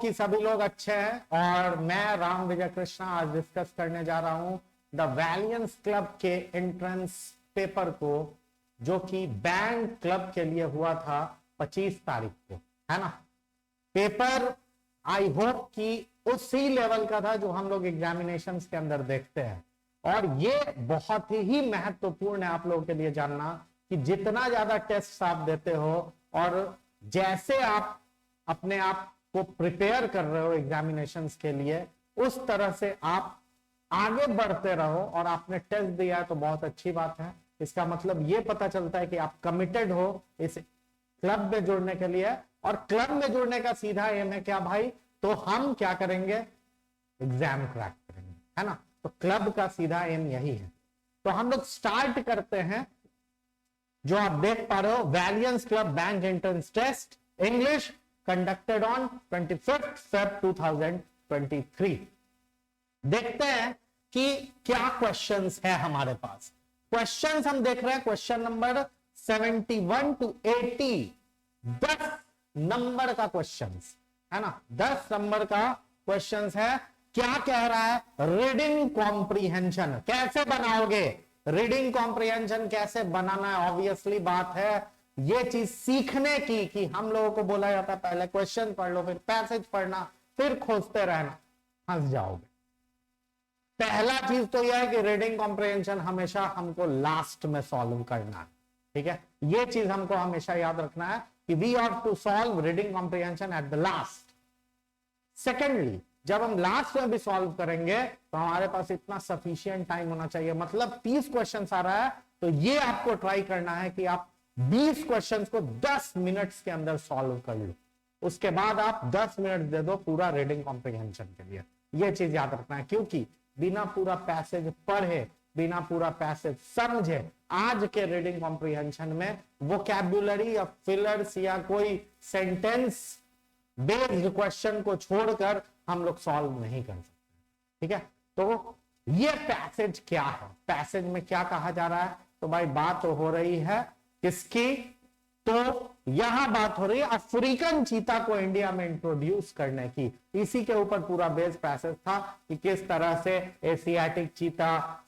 कि सभी लोग अच्छे हैं और मैं राम विजय कृष्णा आज डिस्कस करने जा रहा हूं द वैलियंस क्लब के एंट्रेंस पेपर को, जो कि बैंक क्लब के लिए हुआ था 25 तारीख को, है ना। पेपर आई होप कि उसी लेवल का था जो हम लोग एग्जामिनेशंस के अंदर देखते हैं, और ये बहुत ही महत्वपूर्ण है आप लोगों के लिए जानना कि जितना ज्यादा टेस्ट आप देते हो और जैसे आप अपने आप को प्रिपेयर कर रहे हो एग्जामिनेशंस के लिए, उस तरह से आप आगे बढ़ते रहो। और आपने टेस्ट दिया है तो बहुत अच्छी बात है। इसका मतलब ये पता चलता है कि आप कमिटेड हो इस क्लब में जुड़ने के लिए। और क्लब में जुड़ने का सीधा एम है क्या भाई, तो हम क्या करेंगे, एग्जाम क्रैक करेंगे, है ना। तो क्लब का सीधा एम यही है। तो हम लोग स्टार्ट करते हैं। जो आप देख पा रहे हो, valiance club bank entrance test English conducted on 25 Feb 2023। देखते हैं कि क्या क्वेश्चंस है हमारे पास। क्वेश्चंस हम देख रहे हैं, क्वेश्चन नंबर 71 to 80, 10 नंबर का क्वेश्चंस है ना, 10 नंबर का क्वेश्चंस है। क्या कह रहा है, रीडिंग कॉम्प्रीहेंशन कैसे बनाओगे, रीडिंग कॉम्प्रीहेंशन कैसे बनाना है। ऑब्वियसली बात है ये चीज सीखने की, कि हम लोगों को बोला जाता है पहले क्वेश्चन पढ़ लो, फिर पैसेज पढ़ना, फिर खोजते रहना, फंस जाओगे। पहला चीज तो यह है कि रीडिंग कॉम्प्रीहेंशन हमेशा हमको लास्ट में सॉल्व करना है, ठीक है। ये चीज हमको हमेशा याद रखना है कि we have to solve reading comprehension at the last. Secondly, जब हम लास्ट में भी सॉल्व करेंगे तो हमारे पास इतना सफिशिएंट टाइम होना चाहिए। मतलब 30 क्वेश्चन आ रहा है तो ये आपको ट्राई करना है कि आप 20 क्वेश्चंस को 10 मिनट्स के अंदर सॉल्व कर लो। उसके बाद आप 10 मिनट दे दो पूरा रीडिंग कॉम्प्रीहेंशन के लिए। यह चीज याद रखना है, क्योंकि बिना पूरा पैसेज पढ़े, बिना पूरा पैसेज समझे आज के रीडिंग कॉम्प्रीहेंशन में वोकैब्युलरी या फिलर्स या कोई सेंटेंस बेस्ड क्वेश्चन को छोड़कर हम लोग सॉल्व नहीं कर सकते, ठीक है। तो ये पैसेज क्या है, पैसेज में क्या कहा जा रहा है, तो भाई बात तो हो रही है किसकी, तो यहां बात हो रही है अफ्रीकन चीता को इंडिया में इंट्रोड्यूस करने की। इसी के ऊपर पूरा बेस पैसेज था कि किस तरह से एशियाटिक चीता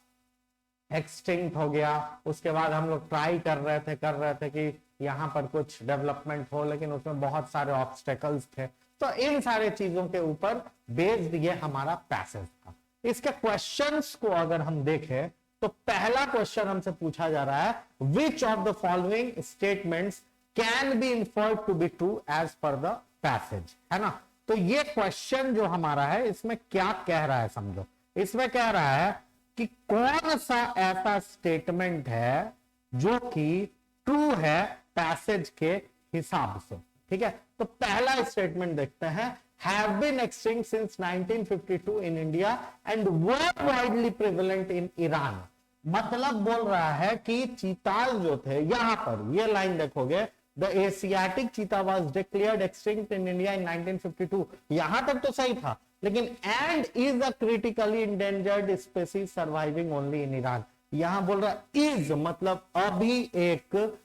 एक्सटिंक्ट हो गया। उसके बाद हम लोग ट्राई कर रहे थे कि यहां पर कुछ डेवलपमेंट हो, लेकिन उसमें बहुत सारे ऑब्स्टेकल्स थे। तो इन सारे चीजों के ऊपर बेस्ड ये हमारा पैसेज था। इसके क्वेश्चंस को अगर हम देखें तो पहला क्वेश्चन हमसे पूछा जा रहा है, which of the following statements can be inferred to be true as per the passage, है ना। तो ये क्वेश्चन जो हमारा है इसमें क्या कह रहा है, समझो। इसमें कह रहा है कि कौन सा ऐसा स्टेटमेंट है जो कि ट्रू है पैसेज के हिसाब से, ठीक है। तो पहला स्टेटमेंट देखते हैं, have been extinct since 1952 in India and were widely prevalent in Iran। मतलब बोल रहा है कि चीताज जो थे, यहां पर ये लाइन देखोगे, the Asiatic cheetah was declared extinct in India in 1952। यहां तक तो सही था, लेकिन and is a critically endangered species surviving only in Iran। यहां बोल रहा है is, मतलब अभी एक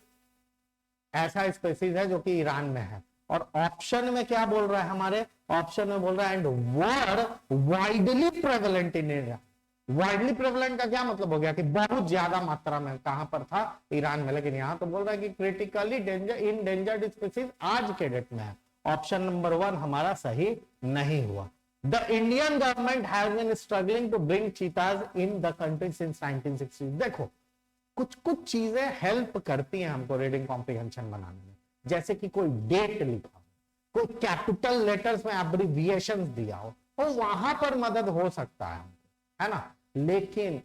ऐसा स्पेसीज है जो कि ईरान में है। और ऑप्शन में क्या बोल रहा है, हमारे ऑप्शन में बोल रहा है and were widely prevalent in India. Widely prevalent का क्या मतलब हो गया कि बहुत ज्यादा मात्रा में कहां पर था, ईरान में। लेकिन यहां तो बोल रहा है कि क्रिटिकली इंडेंजर्ड स्पीसीज आज के डेट में है। ऑप्शन नंबर 1 हमारा सही नहीं हुआ। The Indian government has been struggling to bring cheetahs in the country since 1960। देखो, कुछ कुछ चीजें हेल्प करती हैं हमको रीडिंग कॉम्प्रीहेंशन बनाने में, जैसे कि कोई डेट लिखा हो, कोई कैपिटल लेटर्स में एब्रिविएशंस दिया हो, तो वहां पर मदद हो सकता है, है ना। लेकिन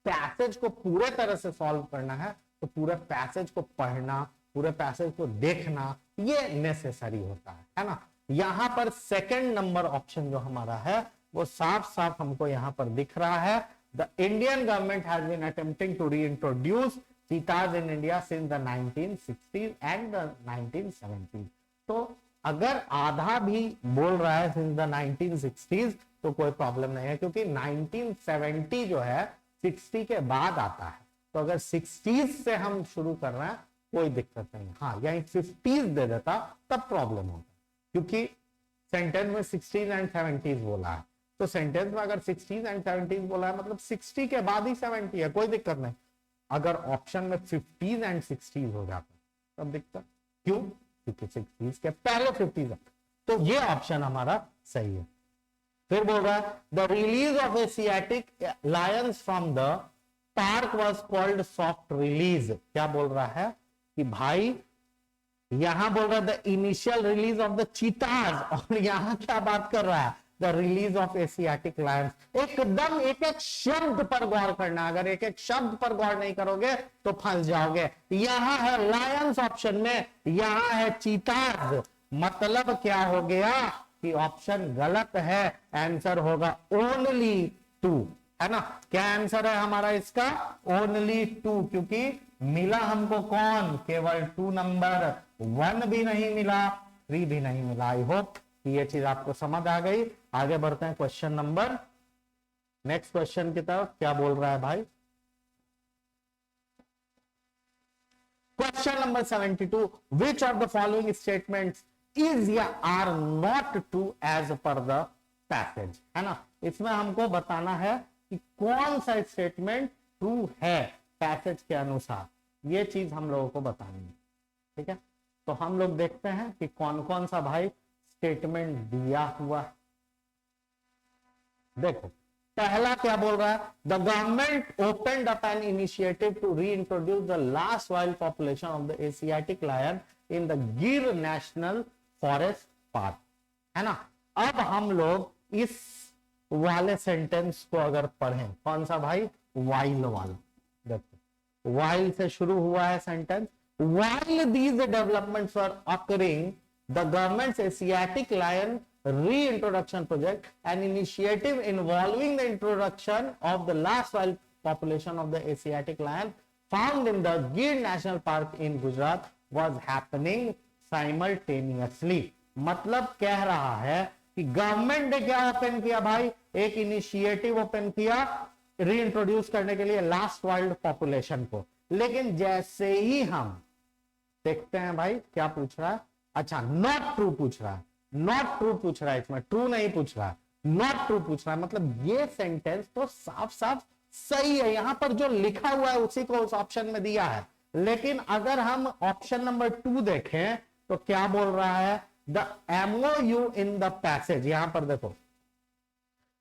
पैसेज को पूरे तरह से सॉल्व करना है तो पूरे पैसेज को पढ़ना, पूरे पैसेज को देखना, ये नेसेसरी होता है ना। यहां पर सेकंड नंबर ऑप्शन जो हमारा है वो साफ साफ हमको यहां पर दिख रहा है, the Indian government has been attempting to reintroduce cheetahs in India since the 1960s and the 1970s। तो अगर आधा भी बोल रहा है since the 1960s तो कोई प्रॉब्लम नहीं है, क्योंकि 1970 जो है 60 के बाद आता है। तो अगर 60s से हम शुरू कर रहे हैं कोई दिक्कत नहीं। हाँ, यही 50s दे देता तब प्रॉब्लम होता, क्योंकि सेंटेंस में 60s एंड 70s बोला है, तो सेंटेंस में अगर 60s एंड 70s बोला है मतलब 60 के बाद ही 70 है, कोई दिक्कत नहीं। अगर ऑप्शन में 50s एंड 60s हो जाता तब दिक्कत क्यों? क्योंकि 60s के पहले 50s है, तो ये ऑप्शन हमारा सही है। फिर बोल रहा है the release of Asiatic Lions from the park was called soft release. क्या बोल रहा है कि भाई यहां बोल रहा है the initial release of the cheetahs, और यहां क्या बात कर रहा है? The release of Asiatic lions. एकदम एक एक शब्द पर गौर करना, अगर एक एक शब्द पर गौर नहीं करोगे तो फंस जाओगे। यहां है लायंस ऑप्शन में, यहां है चीताज, मतलब क्या हो गया कि ऑप्शन गलत है, आंसर होगा ओनली 2, है ना। क्या आंसर है हमारा इसका? ओनली 2, क्योंकि मिला हमको कौन? केवल 2 नंबर, 1 भी नहीं मिला, 3 भी नहीं मिला। आई होप ये चीज आपको समझ आ गई। आगे बढ़ते हैं क्वेश्चन नंबर, नेक्स्ट क्वेश्चन की तरफ। क्या बोल रहा है भाई? Question number 72, which of the following statements is या are not true as per the passage, है ना। इसमें हमको बताना है कि कौन सा स्टेटमेंट ट्रू है पैसेज के अनुसार, ये चीज हम लोगों को बतानी है, ठीक है। तो हम लोग देखते हैं कि कौन कौन सा भाई स्टेटमेंट दिया हुआ। देखो पहला क्या बोल रहा है? The government opened up an initiative to reintroduce the last wild population of the Asiatic lion in the Gir national forest park, है ना। अब हम लोग इस वाले सेंटेंस को अगर पढ़ें, कौन सा भाई? वाइल्ड वाला। देखो वाइल्ड से शुरू हुआ है sentence. While these developments were occurring, the government's Asiatic lion reintroduction project, an initiative involving the introduction of the last wild population of the Asiatic lion found in the Gir National Park in Gujarat, was happening simultaneously। मतलब कह रहा है कि government ने क्या open किया भाई? एक इनिशिएटिव ओपन किया रीइंट्रोड्यूस करने के लिए लास्ट वाइल्ड पॉपुलेशन को, लेकिन जैसे ही हम देखते हैं भाई क्या पूछ रहा है? अच्छा नॉट ट्रू पूछ रहा है, नॉट ट्रू पूछ रहा है, इसमें ट्रू नहीं पूछ रहा है, नॉट ट्रू पूछ रहा है। मतलब ये सेंटेंस तो साफ साफ सही है, यहां पर जो लिखा हुआ है उसी को उस ऑप्शन में दिया है। लेकिन अगर हम ऑप्शन नंबर 2 देखें तो क्या बोल रहा है? The MOU in the passage, यहां पर देखो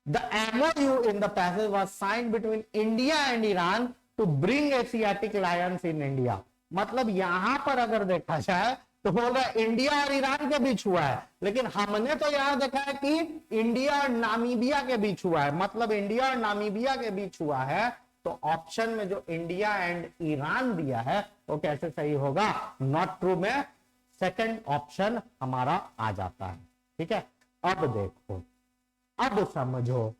the MOU in the passage was signed between India and Iran to bring Asiatic lions in India। मतलब यहां पर अगर देखा जाए तो बोल रहा है इंडिया और ईरान के बीच हुआ है, लेकिन हमने तो यहां देखा है कि इंडिया और नामीबिया के बीच हुआ है। मतलब इंडिया और नामीबिया के बीच हुआ है, तो ऑप्शन में जो इंडिया एंड ईरान दिया है वो कैसे सही होगा? नॉट ट्रू में सेकंड ऑप्शन हमारा आ जाता है, ठीक है। अब देखो, अब समझो,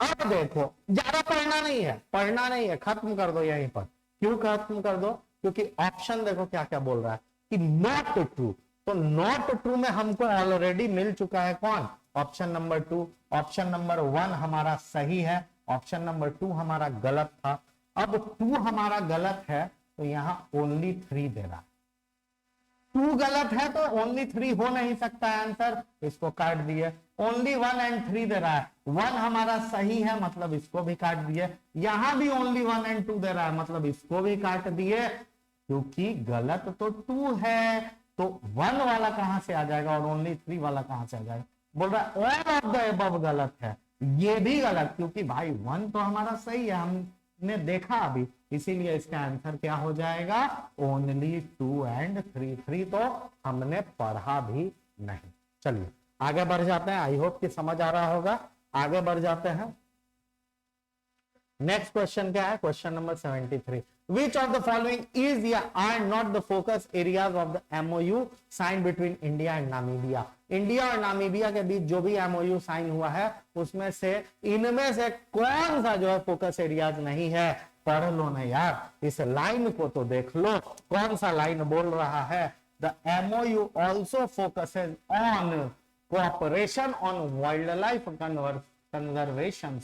अब देखो, ज्यादा पढ़ना नहीं है, पढ़ना नहीं है, खत्म कर दो यहीं पर। क्यों खत्म कर दो? क्योंकि ऑप्शन देखो क्या क्या बोल रहा है कि नॉट ट्रू। तो नॉट ट्रू में हमको ऑलरेडी मिल चुका है कौन? Option number 2। ऑप्शन नंबर 1 हमारा सही है, ऑप्शन नंबर 2 हमारा गलत था। अब 2 हमारा गलत है तो यहां ओनली 3 दे रहा है। 2 गलत है तो ओनली 3 हो नहीं सकता है आंसर, इसको काट दिए। ओनली 1 एंड 3 दे रहा है, 1 हमारा सही है मतलब इसको भी काट दिए। यहां भी ओनली 1 एंड 2 दे रहा है मतलब इसको भी काट दिए, क्योंकि गलत तो 2 है, तो 1 वाला कहां से आ जाएगा और ओनली 3 वाला कहां से आ जाएगा? बोल रहा है ऑल ऑफ द अबव गलत है, ये भी गलत, क्योंकि भाई 1 तो हमारा सही है, हमने देखा अभी, इसीलिए इसका आंसर क्या हो जाएगा? Only 2 and 3। 3 तो हमने पढ़ा भी नहीं। चलिए आगे बढ़ जाते हैं, आई होप कि समझ आ रहा होगा। आगे बढ़ जाते हैं, नेक्स्ट क्वेश्चन क्या है? Question number 73, which of the following is या are not the focus areas of the MOU signed between India and Namibia? India और नामीबिया के बीच जो भी MOU साइन हुआ है उसमें से इनमें से कौन सा जो है फोकस एरियाज नहीं है? पढ़ लो ना यार, इस लाइन को तो देख लो, कौन सा लाइन बोल रहा है? The MOU also focuses on cooperation on wildlife conservation,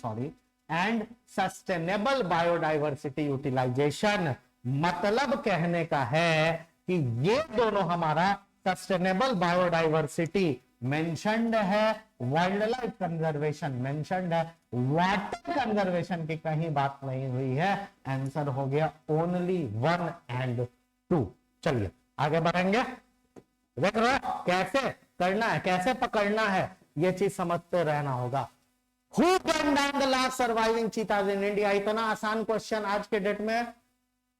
and sustainable biodiversity utilization। मतलब कहने का है कि ये दोनों हमारा सस्टेनेबल बायोडाइवर्सिटी मेंशन्ड है वाइल्ड लाइफ कंजर्वेशन, मेंशन्ड है वाटर कंजर्वेशन की कहीं बात नहीं हुई है। आंसर हो गया ओनली 1 एंड 2। चलिए आगे बढ़ेंगे। देख रहे हो कैसे करना है, कैसे पकड़ना है, ये चीज समझते रहना होगा। Who gunned down the last surviving cheetahs in India? इतना आसान क्वेश्चन आज के डेट में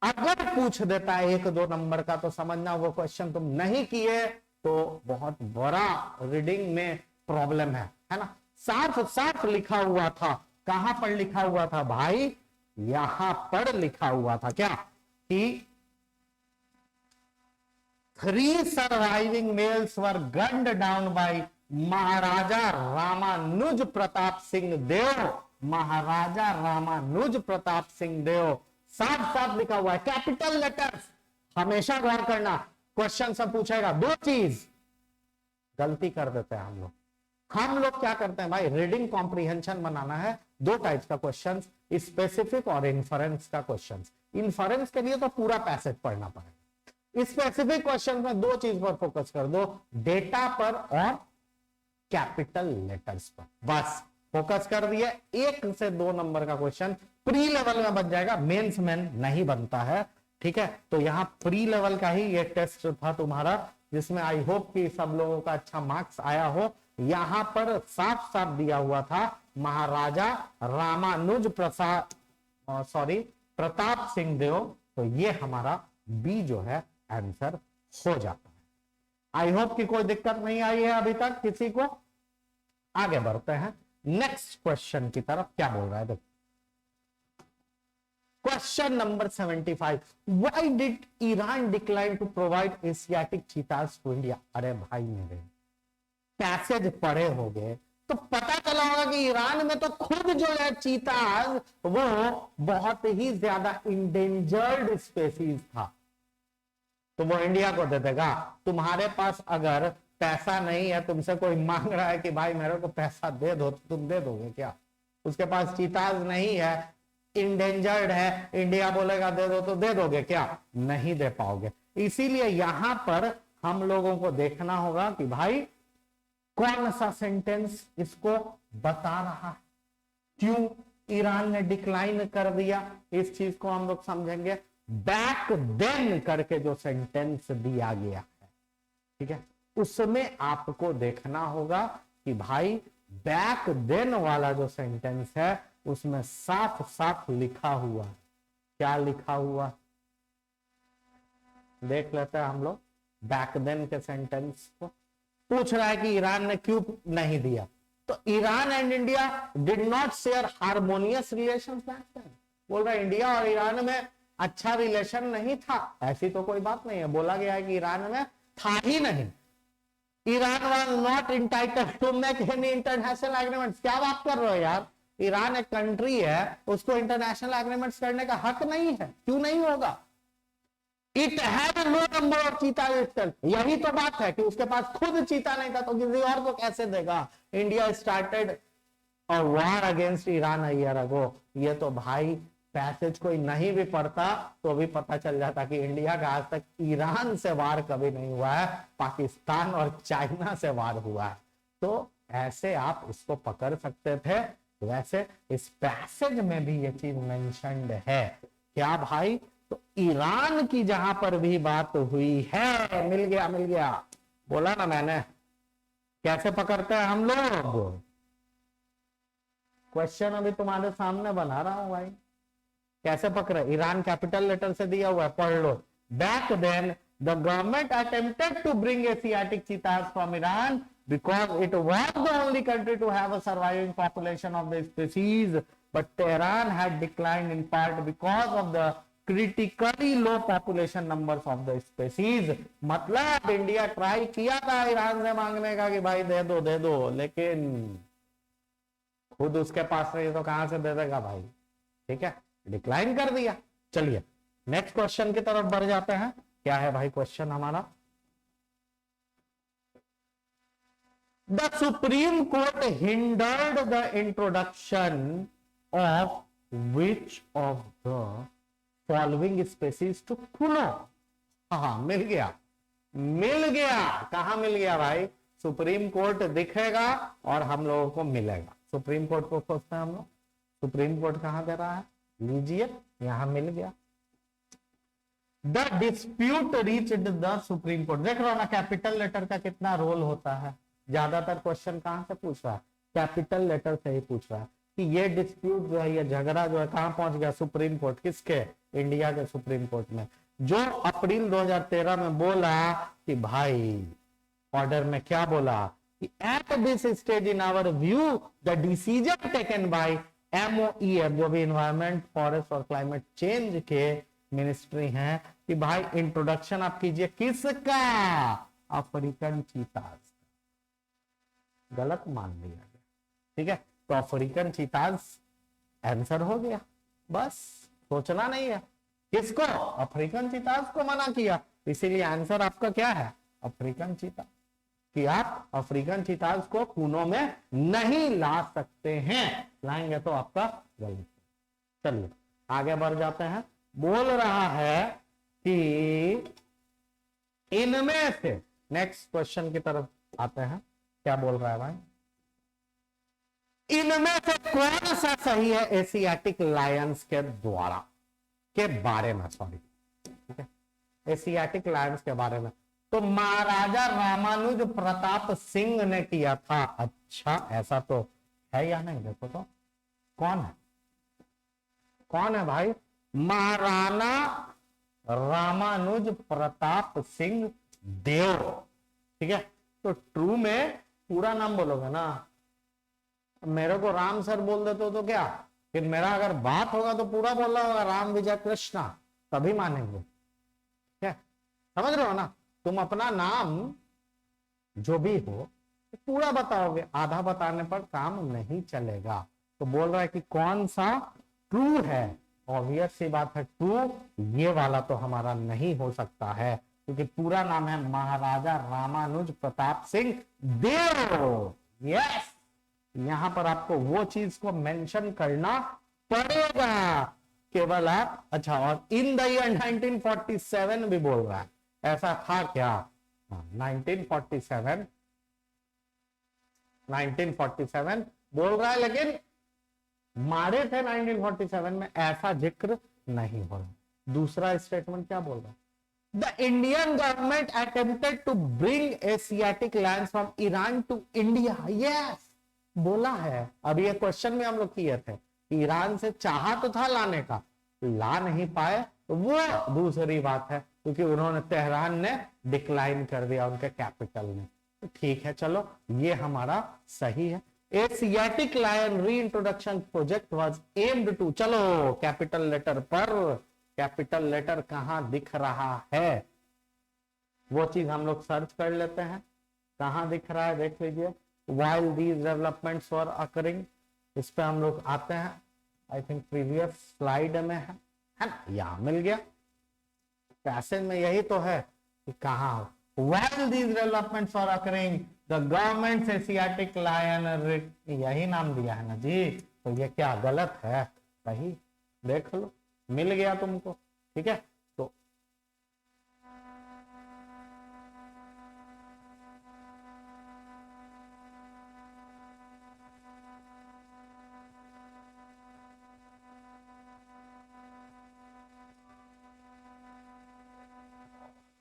अगर पूछ देता है 1-2 नंबर का तो समझना वो क्वेश्चन तुम नहीं किए तो बहुत बड़ा रीडिंग में प्रॉब्लम है ना। साफ साफ लिखा हुआ था, कहां पर लिखा हुआ था भाई, यहां पर लिखा हुआ था क्या कि 3 surviving males were gunned down by महाराजा रामानुज प्रताप सिंह देव, महाराजा रामानुज प्रताप सिंह देव, साफ साफ लिखा हुआ है, कैपिटल लेटर्स। हमेशा गौर करना, क्वेश्चन सब पूछेगा 2 चीज गलती कर देते हैं हम लोग क्या करते हैं भाई, रीडिंग कॉम्प्रिहेंशन बनाना है। 2 टाइप्स का क्वेश्चन, स्पेसिफिक और इन्फरेंस का क्वेश्चन। इन्फरेंस के लिए तो पूरा पैसेज पढ़ना पड़ेगा, स्पेसिफिक क्वेश्चन में 2 चीज पर फोकस कर दो, डेटा पर और कैपिटल लेटर्स पर, बस फोकस कर दिया। 1 से 2 नंबर का क्वेश्चन प्री लेवल में बन जाएगा, मेंस में नहीं बनता है, ठीक है। तो यहां प्री लेवल का ही ये टेस्ट था तुम्हारा, जिसमें आई होप कि सब लोगों का अच्छा मार्क्स आया हो। यहां पर साफ साफ दिया हुआ था महाराजा रामानुज प्रताप सिंह देव, तो ये हमारा बी जो है आंसर हो जाता है। आई होप कि कोई दिक्कत नहीं आई है अभी तक किसी को। आगे बढ़ते हैं नेक्स्ट क्वेश्चन की तरफ, क्या बोल रहा है देखो। Question number 75, why did Iran decline to provide Asiatic cheetahs to India? अरे भाई मेरे पैसेज पढ़े होंगे तो पता चला होगा कि ईरान में तो खुद जो है चीतास वो बहुत ही ज्यादा इंडेंजर्ड स्पेसीज था, तो वो इंडिया को दे देगा। तुम्हारे पास अगर पैसा नहीं है, तुमसे कोई मांग रहा है कि भाई मेरे को पैसा दे दो, तो तुम दे दोगे क्या? उसके पास चीताज नहीं है, इंडेंजर्ड है, इंडिया बोलेगा दे दो तो दे दोगे क्या? नहीं दे पाओगे। इसीलिए यहां पर हम लोगों को देखना होगा कि भाई कौन सा सेंटेंस इसको बता रहा है, क्यों ईरान ने डिक्लाइन कर दिया, इस चीज को हम लोग समझेंगे। बैक देन करके जो सेंटेंस दिया गया है, ठीक है, उसमें आपको देखना होगा कि भाई बैक देन वाला जो सेंटेंस है उसमें साफ साफ लिखा हुआ, क्या लिखा हुआ देख लेते हैं हम लोग। बैक देन के सेंटेंस को पूछ रहा है कि ईरान ने क्यों नहीं दिया, तो Iran and India did not share harmonious relations back then. बोल रहा है इंडिया और ईरान में अच्छा रिलेशन नहीं था, ऐसी तो कोई बात नहीं है। बोला गया है कि ईरान में था ही नहीं। Iran was not entitled to make any international agreements. क्या बात कर रहे हो यार, ईरान एक कंट्री है, उसको इंटरनेशनल एग्रीमेंट्स करने का हक नहीं है, क्यों नहीं होगा? It had no number of cheetah itself. यही तो बात है कि उसके पास खुद चीता नहीं था तो किसी और को कैसे देगा? India started a war against Iran a year ago. ये तो भाई पैसेज कोई नहीं भी पढ़ता तो भी पता चल जाता कि इंडिया का आज तक ईरान से वार कभी नहीं हुआ है, पाकिस्तान और चाइना से वार हुआ है। तो ऐसे आप इसको पकड़ सकते थे। वैसे इस पैसेज में भी ये चीज मेंशन्ड है क्या भाई? तो ईरान की जहां पर भी बात हुई है, मिल गया मिल गया, बोला ना मैंने। कैसे पकड़ते हैं हम लोग? क्वेश्चन अभी तुम्हारे सामने बना रहा हूं भाई, कैसे पकड़े? ईरान कैपिटल लेटर से दिया हुआ है, पढ़ लो। Back then the government attempted to bring Asiatic cheetahs from Iran because it was the only country to have a surviving population of the species, but Tehran had declined in part because of the critically low population numbers of the species. मतलब India try किया था Iran से मांगने का कि भाई दे दो, लेकिन खुद उसके पास नहीं तो कहां से दे देगा भाई? ठीक है, डिक्लाइन कर दिया। चलिए नेक्स्ट क्वेश्चन की तरफ बढ़ जाते हैं। क्या है भाई क्वेश्चन हमारा? The Supreme Court hindered the introduction of which of the following species to Kuno? हाँ मिल गया, मिल गया। कहां मिल गया भाई? सुप्रीम कोर्ट दिखेगा और हम लोगों को मिलेगा। सुप्रीम कोर्ट को खोजते हैं हम लोग। सुप्रीम कोर्ट कहां दे रहा है, लीजिए यहां मिल गया। The dispute reached the supreme court. देख रहे हो ना कैपिटल लेटर का कितना रोल होता है। ज्यादातर क्वेश्चन कहां से पूछ रहा है, कैपिटल लेटर से ही पूछ रहा है कि ये डिस्प्यूट जो है, ये झगड़ा जो है कहां पहुंच गया, सुप्रीम कोर्ट। किसके, इंडिया के सुप्रीम कोर्ट में, जो अप्रैल 2013 में बोला कि भाई ऑर्डर में क्या बोला कि at this stage in our view the decision taken by MOEF, जो भी इन्वायरमेंट फॉरेस्ट और क्लाइमेट चेंज के मिनिस्ट्री हैं, कि भाई इंट्रोडक्शन आप कीजिए किसका, अफ्रीकन चीताज। गलत मान लिया गया, ठीक है। तो अफ्रीकन चीताज आंसर हो गया, बस सोचना नहीं है। किसको, अफ्रीकन चीताज को मना किया, इसीलिए आंसर आपका क्या है, अफ्रीकन चीता। कि आप अफ्रीकन चीताज को कुनों में नहीं ला सकते हैं, लाएंगे तो आपका गलत। चलिए आगे बढ़ जाते हैं। बोल रहा है कि इनमें से, नेक्स्ट क्वेश्चन की तरफ आते हैं, क्या बोल रहा है भाई, इनमें से कौन सा सही है एशियाटिक लायंस के द्वारा, के बारे में, सॉरी, ठीक है, एशियाटिक लायंस के बारे में। तो महाराजा रामानुज प्रताप सिंह ने किया था। अच्छा, ऐसा तो है या नहीं, देखो तो कौन है, कौन है भाई, महाराणा रामानुज प्रताप सिंह देव, ठीक है। तो ट्रू में पूरा नाम बोलोगे ना, मेरे को राम सर बोल देते हो तो क्या, फिर मेरा अगर बात होगा तो पूरा बोलना होगा, राम विजय कृष्णा, तभी मानेंगे, क्या समझ रहे हो ना। तुम अपना नाम जो भी हो पूरा बताओगे, आधा बताने पर काम नहीं चलेगा। तो बोल रहा है कि कौन सा ट्रू है, ऑब्वियस सी बात है ट्रू, ये वाला तो हमारा नहीं हो सकता है, क्योंकि पूरा नाम है महाराजा रामानुज प्रताप सिंह देव। यस, यहां पर आपको वो चीज को मेंशन करना पड़ेगा केवल आप। अच्छा, और इन द ईयर 1947 भी बोल रहा है, ऐसा था क्या, 1947 बोल रहा है, लेकिन मारे थे 1947 में, ऐसा जिक्र नहीं हो रहा। दूसरा स्टेटमेंट क्या बोल रहा है, the Indian government attempted to bring Asiatic lands from Iran to India. Yes, बोला है। अब ये क्वेश्चन में हम लोग किए थे, ईरान से चाहा तो था लाने का, ला नहीं पाए, वो दूसरी बात है, क्योंकि उन्होंने, तेहरान ने डिक्लाइन कर दिया उनके कैपिटल में। तो ठीक है, चलो ये हमारा सही है। Asiatic lion reintroduction project was aimed to, चलो कैपिटल लेटर पर, कैपिटल लेटर कहां दिख रहा है वो चीज हम लोग सर्च कर लेते हैं, कहां दिख रहा है देख लीजिए। while these developments were occurring, इस पे हम लोग आते हैं, आई थिंक प्रीवियस स्लाइड में है ना, यहां मिल गया। पैसेज में यही तो है कि कहां हो, while these developments were occurring the government's Asiatic lion, यही नाम दिया है ना जी, तो ये क्या गलत है, सही, देख लो मिल गया तुमको, ठीक है। तो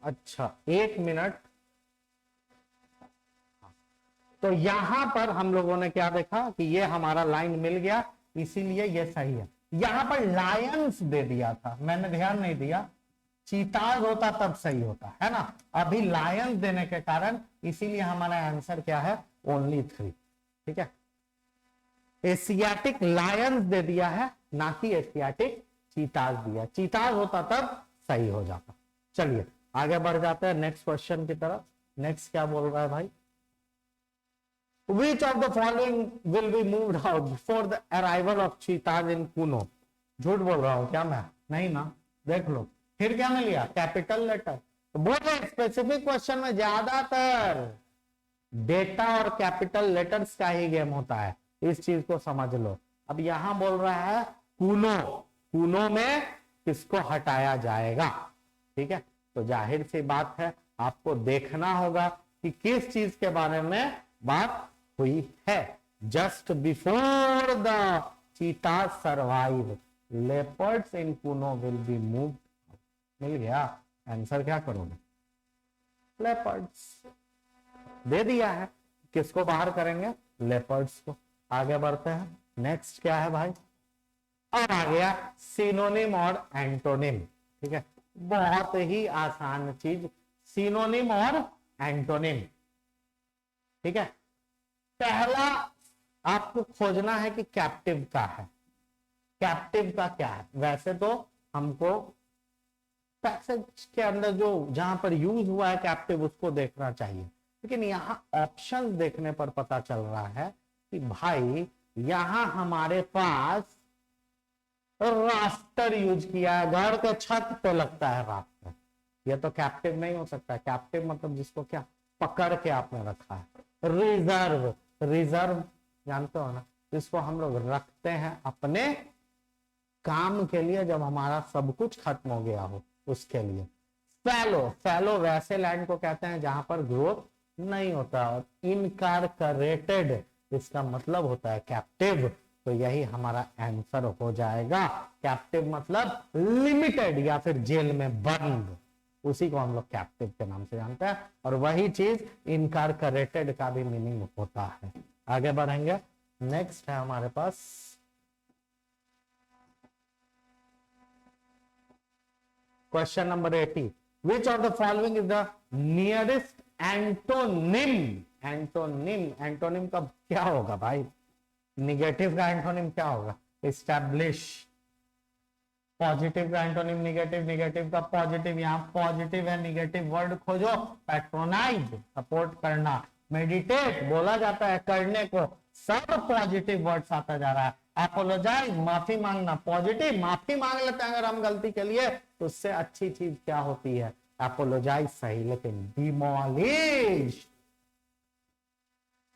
अच्छा, एक मिनट, तो यहां पर हम लोगों ने क्या देखा कि ये हमारा लाइन मिल गया, इसीलिए ये सही है। यहां पर लायंस दे दिया था, मैंने ध्यान नहीं दिया, चीताज होता तब सही होता है ना, अभी लायंस देने के कारण इसीलिए हमारा आंसर क्या है, ओनली 3, ठीक है। एशियाटिक लायंस दे दिया है, ना कि एशियाटिक चीताज दिया, चीताज होता तब सही हो जाता। चलिए आगे बढ़ जाते हैं नेक्स्ट क्वेश्चन की तरफ। नेक्स्ट क्या बोल रहा है भाई, Which of the following will be moved out before the arrival of cheetahs in Kuno? झूठ बोल रहा हूं क्या मैं, नहीं ना, देख लो फिर क्या मिल गया, कैपिटल लेटर। तो बोले स्पेसिफिक क्वेश्चन में ज्यादातर डेटा और कैपिटल लेटर्स का ही गेम होता है, इस चीज को समझ लो। अब यहां बोल रहा है कूनो, कूनो में किसको हटाया जाएगा, ठीक है। तो जाहिर सी बात है आपको देखना होगा कि किस चीज के बारे में बात हुई है। Just before the cheetah survive leopards in Kuno will be move. मिल गया आंसर, क्या करोगे? लेपर्ड्स दे दिया है, किसको बाहर करेंगे? लेपर्ड्स को। आगे बढ़ते हैं, नेक्स्ट क्या है भाई? अब आ गया सिनोनिम और एंटोनिम। ठीक है, बहुत ही आसान चीज, सिनोनिम और एंटोनिम। ठीक है, पहला आपको खोजना है कि कैप्टिव का है। कैप्टिव का क्या है? वैसे तो हमको पैसेज के अंदर जो जहां पर यूज हुआ है कैप्टिव उसको देखना चाहिए, लेकिन यहां ऑप्शंस देखने पर पता चल रहा है कि भाई यहां हमारे पास राफ्टर यूज किया है, घर के छत पे लगता है राफ्टर। ये तो कैप्टिव नहीं हो सकता। कैप्टिव मतलब जिसको क्या पकड़ के आपने रखा है। रिजर्व, रिजर्व जानते हो ना, जिसको हम लोग रखते हैं अपने काम के लिए, जब हमारा सब कुछ खत्म हो गया हो उसके लिए। फैलो, फैलो वैसे लैंड को कहते हैं जहां पर ग्रोथ नहीं होता। और इनकारकरेटेड इसका मतलब होता है कैप्टिव। तो यही हमारा आंसर हो जाएगा। कैप्टिव मतलब लिमिटेड या फिर जेल में बंद, उसी को हम लोग कैप्टिव के नाम से जानते हैं। और वही चीज इनकारकरेटेड का भी मीनिंग होता है। आगे बढ़ेंगे, नेक्स्ट है हमारे पास question number 80। Which of the following is the nearest antonym? Antonym, antonym का क्या होगा भाई? निगेटिव का एंटोनिम क्या होगा? एस्टैब्लिश। पॉजिटिव का एंटोनिम निगेटिव, निगेटिव का पॉजिटिव। यहाँ पॉजिटिव है, निगेटिव वर्ड खोजो। पैट्रोनाइज सपोर्ट करना, मेडिटेट बोला जाता है करने को, सब पॉजिटिव वर्ड्स आता जा रहा है। अपोलोजाइज माफी मांगना, पॉजिटिव माफी मांग लेते हैं अगर हम गलती के लिए, तो उससे अच्छी चीज क्या होती है? अपोलोजाइज सही, लेकिन डिमोलिश,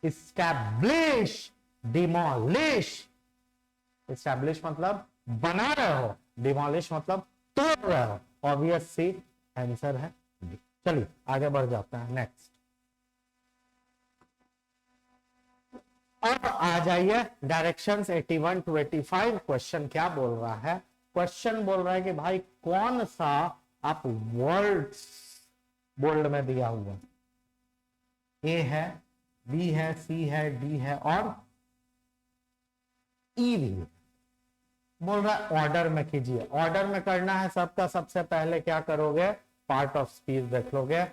एस्टैब्लिश, डिमोलिश। एस्टैब्लिश मतलब बना रहे हो, डिमोलिश मतलब तोड़ रहे हो। ऑब्वियस सी आंसर है। चलिए आगे बढ़ जाते हैं, नेक्स्ट। अब आ जाइए डायरेक्शंस 81 to 85। क्वेश्चन क्या बोल रहा है? क्वेश्चन बोल रहा है कि भाई कौन सा आप वर्ड्स बोल्ड में दिया हुआ? ए है, बी है, सी है, डी है और ई भी है। बोल रहा है ऑर्डर में कीजिए। ऑर्डर में करना है सबका। सबसे पहले क्या करोगे? पार्ट ऑफ स्पीच देख लोगे।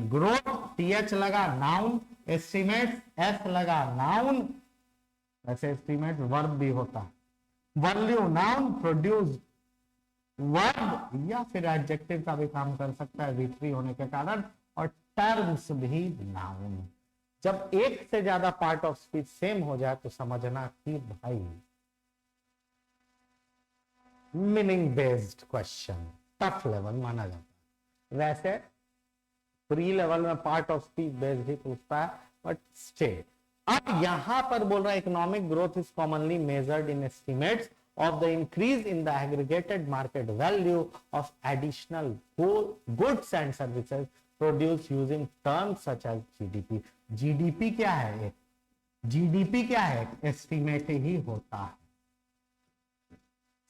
ग्रोथ, टीएच लगा नाउन, एस्टिमेट एस लगा नाउन, ऐसे एस्टिमेट वर्ब भी होता है। वैल्यू नाउन, प्रोड्यूस वर्ब या फिर एडजेक्टिव का भी काम कर सकता है V3 होने के कारण। और टर्म्स भी नाउन। जब एक से ज्यादा पार्ट ऑफ स्पीच सेम हो जाए तो समझना कि भाई meaning based question tough level माना जाता है। वैसे प्री लेवल में पार्ट ऑफ स्पीच बेस्ड ही पूछता है, बट स्टे। अब यहां पर बोल रहा है economic growth is commonly measured in estimates of the increase in the aggregated market value of additional goods and services produced using terms such as GDP। GDP क्या है? GDP क्या है? एस्टिमेट ही होता है।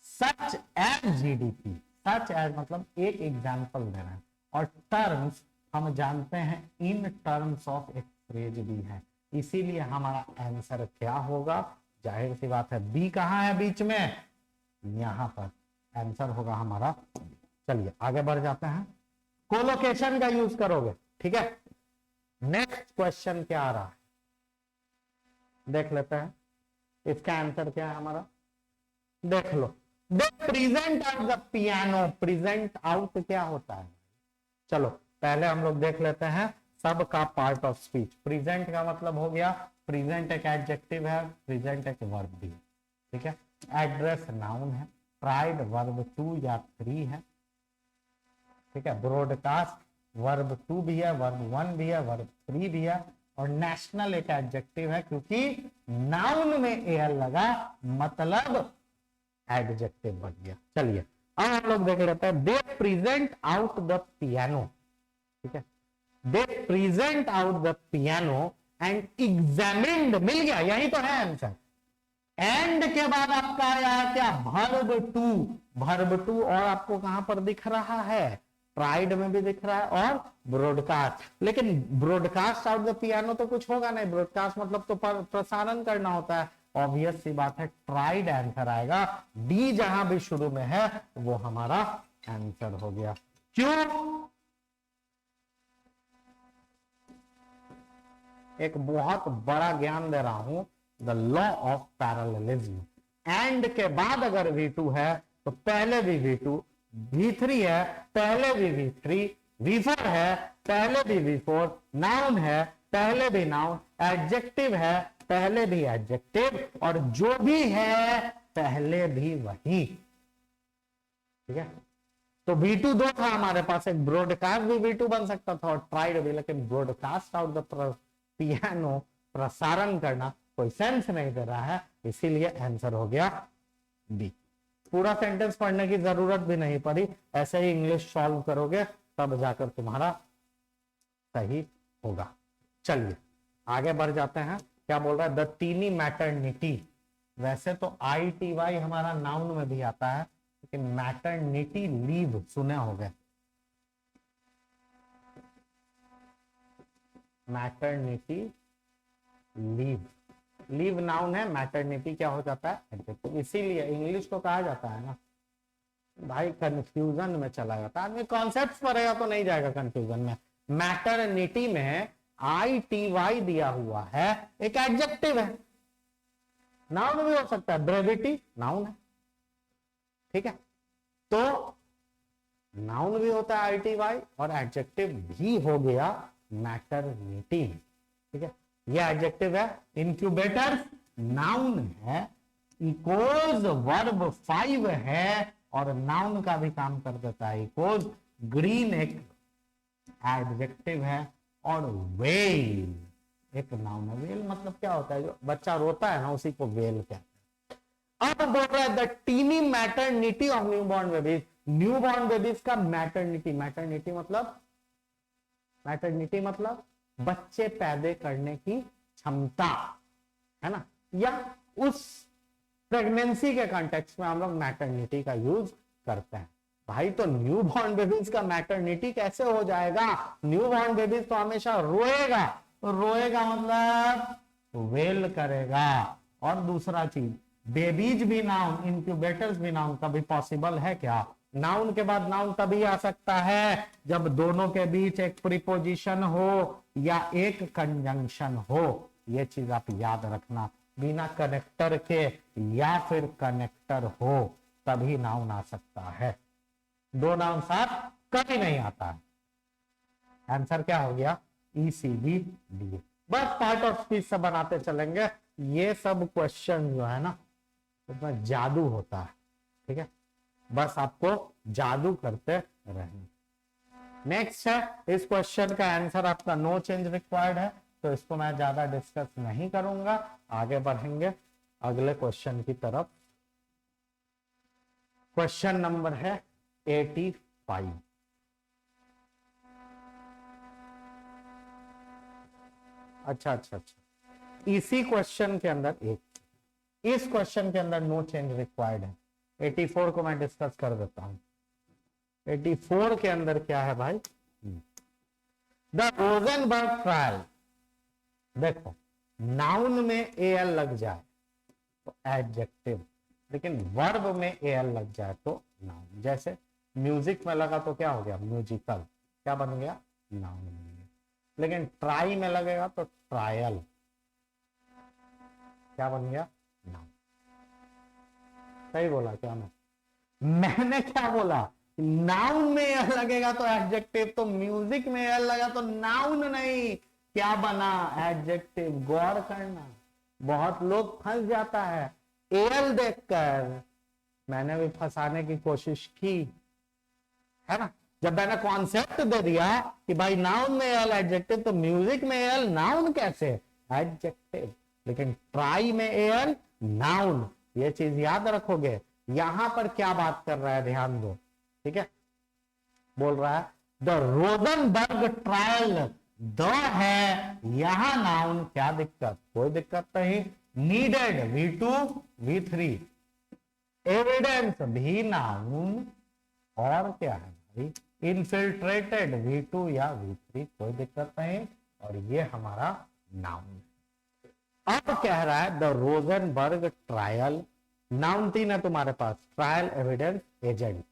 Such as GDP, such as मतलब एक example देना है। और टर्म्स हम जानते हैं इन टर्म्स ऑफ एक फ्रेज भी है, इसीलिए हमारा आंसर क्या होगा? जाहिर सी बात है बी। कहां है बीच में? यहां पर आंसर होगा हमारा। चलिए आगे बढ़ जाते हैं। कोलोकेशन का यूज करोगे, ठीक है। नेक्स्ट क्वेश्चन क्या आ रहा है देख लेते हैं। इसका आंसर क्या है हमारा? देख लो। The present out the piano. Present out क्या होता है? चलो पहले हम लोग देख लेते हैं सबका पार्ट ऑफ स्पीच। प्रेजेंट का मतलब हो गया, प्रेजेंट एक एडजेक्टिव है, प्रेजेंट एक वर्ब भी है, ठीक है। एड्रेस नाउन है, प्राइड वर्ब 2 या 3 है, ठीक है। ब्रॉडकास्ट वर्ब 2 भी है, वर्ब 1 भी है, वर्ब 3 भी है। और नेशनल एक एडजेक्टिव है, क्योंकि नाउन में एल लगा मतलब एडजेक्टिव बन गया। चलिए अब हम लोग देख लेते हैं। They present out the piano, ठीक है। They present out the piano and examined, मिल गया, यही तो है आंसर। एंड के बाद आपका आया क्या, वर्ब टू। वर्ब टू और आपको कहां पर दिख रहा है, ट्राइड में भी दिख रहा है और ब्रॉडकास्ट। लेकिन ब्रॉडकास्ट आउट द पियानो तो कुछ होगा नहीं, ब्रॉडकास्ट मतलब तो प्रसारण करना होता है, ऑब्वियस सी बात है, ट्राइड आंसर आएगा। डी जहां भी शुरू में है वो हमारा आंसर हो गया। क्यों, एक बहुत बड़ा ज्ञान दे रहा हूं, the law of parallelism. And के बाद अगर V2 है तो पहले भी V2, V3 है पहले भी V3, V4 है पहले भी V4, नाउन है पहले भी नाउन, एडजेक्टिव है पहले भी एडजेक्टिव, और जो भी है पहले भी वही। ठीक है, तो V2 दो था हमारे पास, एक ब्रॉडकास्ट भी V2 बन सकता था और ट्राइड भी, लेकिन ब्रॉडकास्ट आउट द पियानो, प्रसारण करना, कोई सेंस नहीं दे रहा है, इसीलिए आंसर हो गया बी। पूरा सेंटेंस पढ़ने की जरूरत भी नहीं पड़ी, ऐसे ही इंग्लिश सॉल्व करोगे तब जाकर तुम्हारा सही होगा। चलिए आगे बढ़ जाते हैं। क्या बोल रहा है, द टीनी मैटरनिटी। वैसे तो ITY हमारा नाउन में भी आता है, लेकिन मैटरनिटी लीव सुने होंगे, मैटरनिटी लीव, लीव नाउन है, मैटरनिटी क्या हो जाता है एडजेक्टिव, इसीलिए इंग्लिश को कहा जाता है ना भाई, कंफ्यूजन में चला जाता है आदमी, कॉन्सेप्ट पढ़ेगा तो नहीं जाएगा कंफ्यूजन में। मैटरनिटी में ITY दिया हुआ है, एक एडजेक्टिव है, नाउन भी हो सकता है, ब्रेविटी नाउन है, ठीक है, तो नाउन भी होता है ITY और एडजेक्टिव भी हो गया मैटरनिटी। ठीक है, ये एडजेक्टिव है, इंक्यूबेटर नाउन है, इकोज वर्ब 5 है और नाउन का भी काम कर देता है, इकोज ग्रीन एक एडजेक्टिव है और वेल एक नाउन है। वेल मतलब क्या होता है, जो बच्चा रोता है ना उसी को वेल कहते हैं। अब बोल रहा है the tiny maternity of newborn babies, newborn babies का मैटरनिटी, मैटरनिटी मतलब बच्चे पैदा करने की क्षमता है ना, या उस प्रेगनेंसी के कॉन्टेक्स्ट में हम लोग मैटरनिटी का यूज करते हैं। भाई तो न्यू बॉर्न बेबीज का मैटरनिटी कैसे हो जाएगा, न्यू बॉर्न बेबीज तो हमेशा रोएगा, रोएगा मतलब वेल करेगा। और दूसरा चीज, बेबीज भी नाउन, इंक्यूबेटर्स भी नाउन, कभी पॉसिबल है क्या, नाउन के बाद नाउन तभी आ सकता है जब दोनों के बीच एक प्रीपोजिशन हो या एक कंजंक्शन हो। ये चीज आप याद रखना, बिना कनेक्टर के या फिर कनेक्टर हो तभी नाउन आ सकता है, दो नाउन साथ कभी नहीं आता है। आंसर क्या हो गया, ECBD। बस पार्ट ऑफ स्पीच से बनाते चलेंगे, ये सब क्वेश्चन जो है ना उसमें जादू होता है, ठीक है, बस आपको जादू करते रहना। नेक्स्ट है, इस क्वेश्चन का आंसर आपका नो चेंज रिक्वायर्ड है, तो इसको मैं ज्यादा डिस्कस नहीं करूंगा, आगे बढ़ेंगे अगले क्वेश्चन की तरफ। क्वेश्चन नंबर है 85। अच्छा, इसी क्वेश्चन के अंदर इस क्वेश्चन के अंदर नो चेंज रिक्वायर्ड है। 84 को मैं डिस्कस कर देता हूं। 84 के अंदर क्या है भाई, द रोजनबर्ग ट्रायल। देखो नाउन में AL लग जाए तो एडजेक्टिव, लेकिन वर्ब में AL लग जाए तो नाउन। जैसे म्यूजिक में लगा तो क्या हो गया, म्यूजिकल, क्या बन गया, नाउन बन गया। लेकिन ट्राई में लगेगा तो ट्रायल, क्या बन गया, नाउन। सही बोला क्या मैंने क्या बोला, नाउन में एल लगेगा तो एडजेक्टिव, तो म्यूजिक में एल लगा तो नाउन नहीं, क्या बना, एडजेक्टिव। गौर करना, बहुत लोग फंस जाता है एल देखकर, मैंने भी फंसाने की कोशिश की है ना। जब मैंने कॉन्सेप्ट दे दिया कि भाई नाउन में एल एडजेक्टिव, तो म्यूजिक में एल नाउन कैसे, एडजेक्टिव, लेकिन ट्राई में एल नाउन। ये चीज याद रखोगे। यहां पर क्या बात कर रहा है, ध्यान दो, ठीक है। बोल रहा है द रोजनबर्ग ट्रायल, द है यहां नाउन, क्या दिक्कत, कोई दिक्कत नहीं। नीडेड V2 V3, एविडेंस भी नाउन, और क्या है भाई, इनफिल्ट्रेटेड V2 या V3, कोई दिक्कत नहीं, और ये हमारा नाउन। अब कह रहा है द रोजनबर्ग ट्रायल, नाउन 3 है तुम्हारे पास, trial, evidence, agent.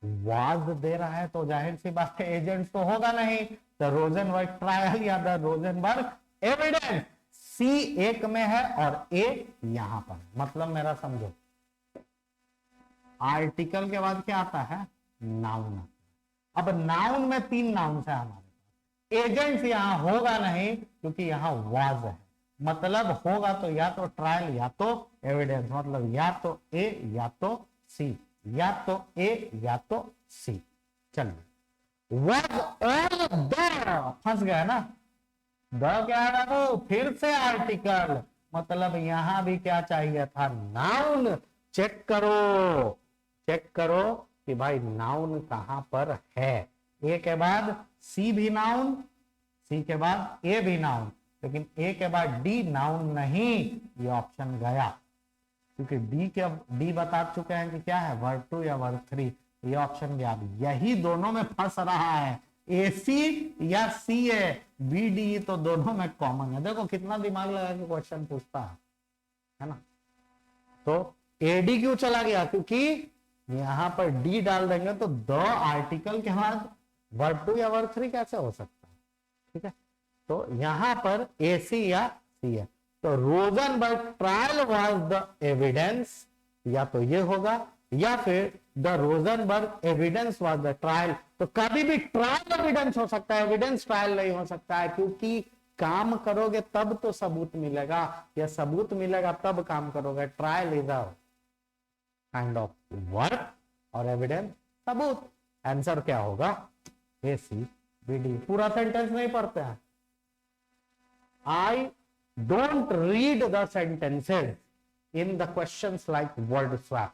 Was they रहा है तो जाहिर सी बात है एजेंट तो होगा नहीं, द रोजनबर्ग ट्रायल या द रोजनबर्ग एविडेंस। सी एक में है और ए यहां पर, मतलब मेरा समझो आर्टिकल के बाद क्या आता है, नाउन। अब नाउन में 3 नाउन है हमारे पास, एजेंट्स यहां होगा नहीं क्योंकि यहां वाज है, मतलब होगा तो या तो ट्रायल या तो एविडेंस, मतलब या तो ए या तो सी, या तो ए या तो सी। चलिए, वाज ऑल द, फंस गया ना, द क्या है वो, फिर से आर्टिकल, मतलब यहां भी क्या चाहिए था, नाउन। चेक करो, चेक करो कि भाई नाउन कहां पर है, ए के बाद सी भी नाउन, सी के बाद ए भी नाउन, लेकिन ए के बाद डी नाउन नहीं, ये ऑप्शन गया, क्योंकि डी बता चुके हैं कि क्या है, वर्ब 2 या वर्ब 3, ये ऑप्शन गया। यही दोनों में फंस रहा है, एसी या सी है, बी डी तो दोनों में कॉमन है। देखो कितना दिमाग लगा के क्वेश्चन पूछता है ना। तो एडी क्यों चला गया, क्योंकि यहां पर डी डाल देंगे तो द आर्टिकल के बाद वर्ब 2 या वर्ब 3 कैसे हो सकता है, ठीक है। तो यहां पर एसी या सी है, तो Rosenberg trial was the evidence, या तो ये होगा, या फिर the Rosenberg evidence was the trial. तो कभी भी ट्रायल एविडेंस हो सकता है, एविडेंस ट्रायल नहीं हो सकता है, क्योंकि काम करोगे तब तो सबूत मिलेगा, या सबूत मिलेगा तब काम करोगे। Trial is a kind of work और एविडेंस सबूत। आंसर क्या होगा, ए सी बी डी। पूरा सेंटेंस नहीं पढ़ते हैं, I don't read the sentences in the questions like word swap.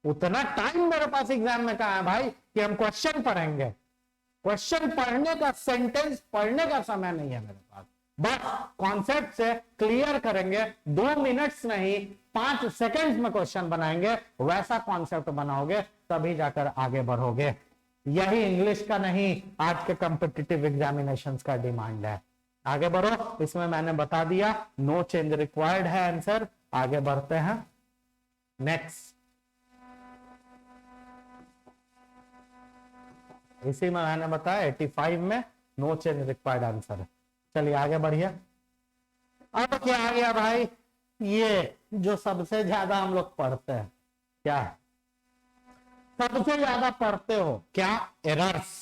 उतना टाइम मेरे पास एग्जाम में कहा है भाई कि हम क्वेश्चन पढ़ेंगे, क्वेश्चन पढ़ने का, सेंटेंस पढ़ने का समय नहीं है मेरे पास, बस कॉन्सेप्ट से क्लियर करेंगे, 2 मिनट्स नहीं 5 सेकंड्स में क्वेश्चन बनाएंगे, वैसा कॉन्सेप्ट बनाओगे तभी जाकर आगे बढ़ोगे। यही इंग्लिश का नहीं, आज के कॉम्पिटिटिव एग्जामिनेशंस का डिमांड है। आगे बढ़ो, इसमें मैंने बता दिया नो चेंज रिक्वायर्ड है आंसर। आगे बढ़ते हैं नेक्स्ट, इसी में मैंने बताया 85 में नो चेंज रिक्वायर्ड आंसर है। चलिए आगे बढ़िए। अब क्या आ गया भाई, ये जो सबसे ज्यादा हम लोग पढ़ते हैं, क्या है सबसे ज्यादा पढ़ते हो, क्या, एरर्स।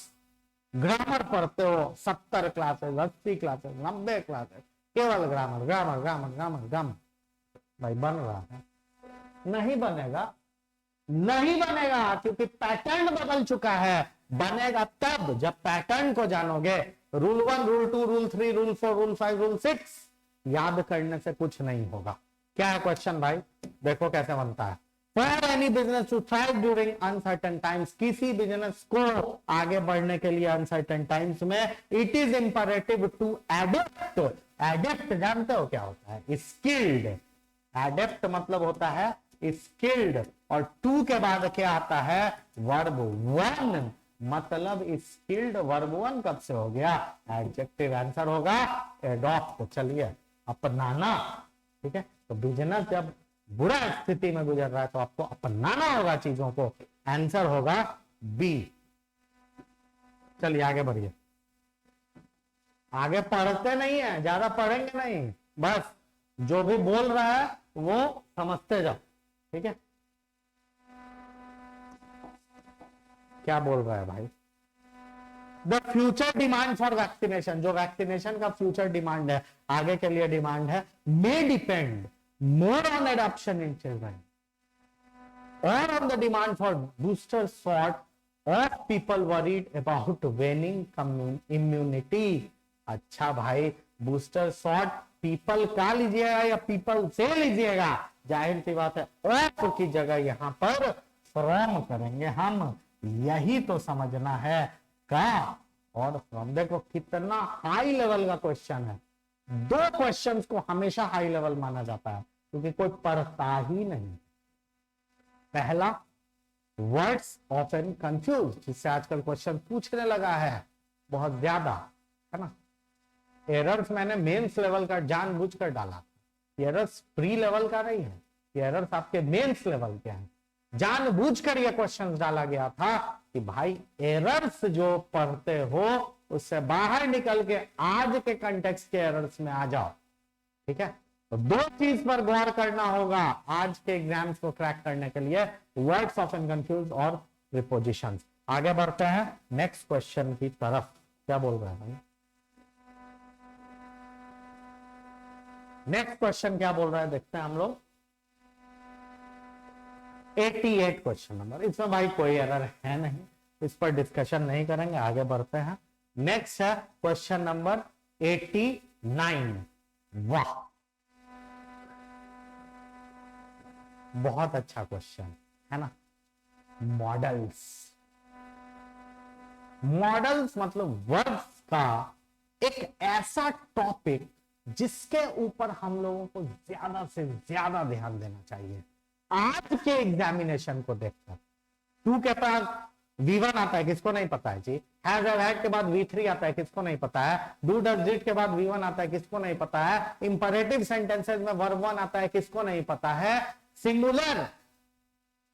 ग्रामर पढ़ते हो 70 क्लासेस, 80 क्लासेस, 90 क्लासेस, केवल grammar grammar grammar grammar grammar. भाई बन रहा है, नहीं बनेगा, नहीं बनेगा, क्योंकि पैटर्न बदल चुका है। बनेगा तब जब पैटर्न को जानोगे। Rule 1, rule 2, rule 3, rule 4, rule 5, rule 6 याद करने से कुछ नहीं होगा। क्या है क्वेश्चन भाई, देखो कैसे बनता है। For any business to thrive during uncertain times, किसी बिजनेस को आगे बढ़ने के लिए अनसर्टेन टाइम्स में it is imperative to adapt। Adapt जानते हो क्या होता है, स्किल्ड। एडेप्ट मतलब होता है स्किल्ड, और टू के बाद क्या आता है, वर्ब 1, मतलब स्किल्ड वर्ब 1 कब से हो गया, एडजेक्टिव। आंसर होगा एडॉप्ट। चलिए अपनाना, ठीक है। तो बिजनेस जब बुरा स्थिति में गुजर रहा है तो आपको अपनाना होगा चीजों को। आंसर होगा बी। चलिए आगे बढ़िए, आगे पढ़ते नहीं है, ज्यादा पढ़ेंगे नहीं, बस जो भी बोल रहा है वो समझते जाओ, ठीक है। क्या बोल रहा है भाई, the future demand for vaccination, जो वैक्सीनेशन का फ्यूचर डिमांड है, आगे के लिए डिमांड है, मे depend more on adoption in children or on the demand for booster shot of people worried about waning immunity। अच्छा भाई, बूस्टर शॉट पीपल का लीजिएगा या पीपल से लीजिएगा, जाहिर सी बात है ऑफ की जगह यहां पर फ्रॉम करेंगे हम। यही तो समझना है, क्या और फ्रॉम। देखो कितना हाई लेवल का क्वेश्चन है। दो क्वेश्चंस को हमेशा हाई लेवल माना जाता है क्योंकि कोई पढ़ता ही नहीं। पहला वर्ड्स ऑफन कंफ्यूज, जिससे आजकल क्वेश्चन पूछने लगा है बहुत ज्यादा, है ना। एरर्स मैंने मेंस लेवल का जानबूझकर डाला, एरर्स प्री लेवल का नहीं है, एरर्स आपके मेंस लेवल के हैं। जानबूझकर ये क्वेश्चन डाला गया था कि भाई एरर्स जो पढ़ते हो उससे बाहर निकल के आज के कंटेक्स्ट के एरर्स में आ जाओ। ठीक है, तो दो चीज पर गौर करना होगा आज के एग्जाम्स को क्रैक करने के लिए, वर्ड्स ऑफन कंफ्यूज और प्रीपोजिशंस। आगे बढ़ते हैं नेक्स्ट क्वेश्चन की तरफ। क्या बोल रहे हैं भाई? नेक्स्ट क्वेश्चन क्या बोल रहा है देखते हैं हम लोग। 88 क्वेश्चन नंबर। इसमें भाई कोई एरर है नहीं, इस पर डिस्कशन नहीं करेंगे, आगे बढ़ते हैं। नेक्स्ट है क्वेश्चन नंबर 89। वाह, बहुत अच्छा क्वेश्चन है ना। मॉडल्स, मॉडल्स मतलब वर्ड्स का एक ऐसा टॉपिक जिसके ऊपर हम लोगों को ज्यादा से ज्यादा ध्यान देना चाहिए आज के एग्जामिनेशन को देखकर। टू के पास V1 आता है, किसको नहीं पता है जी। हैज और हैड के बाद V3 आता है, किसको नहीं पता है। डू डज डिड के बाद V1 आता है, किसको नहीं पता है। इंपरेटिव सेंटेंसेस में वर्ब 1 आता है, किसको नहीं पता है। सिंगुलर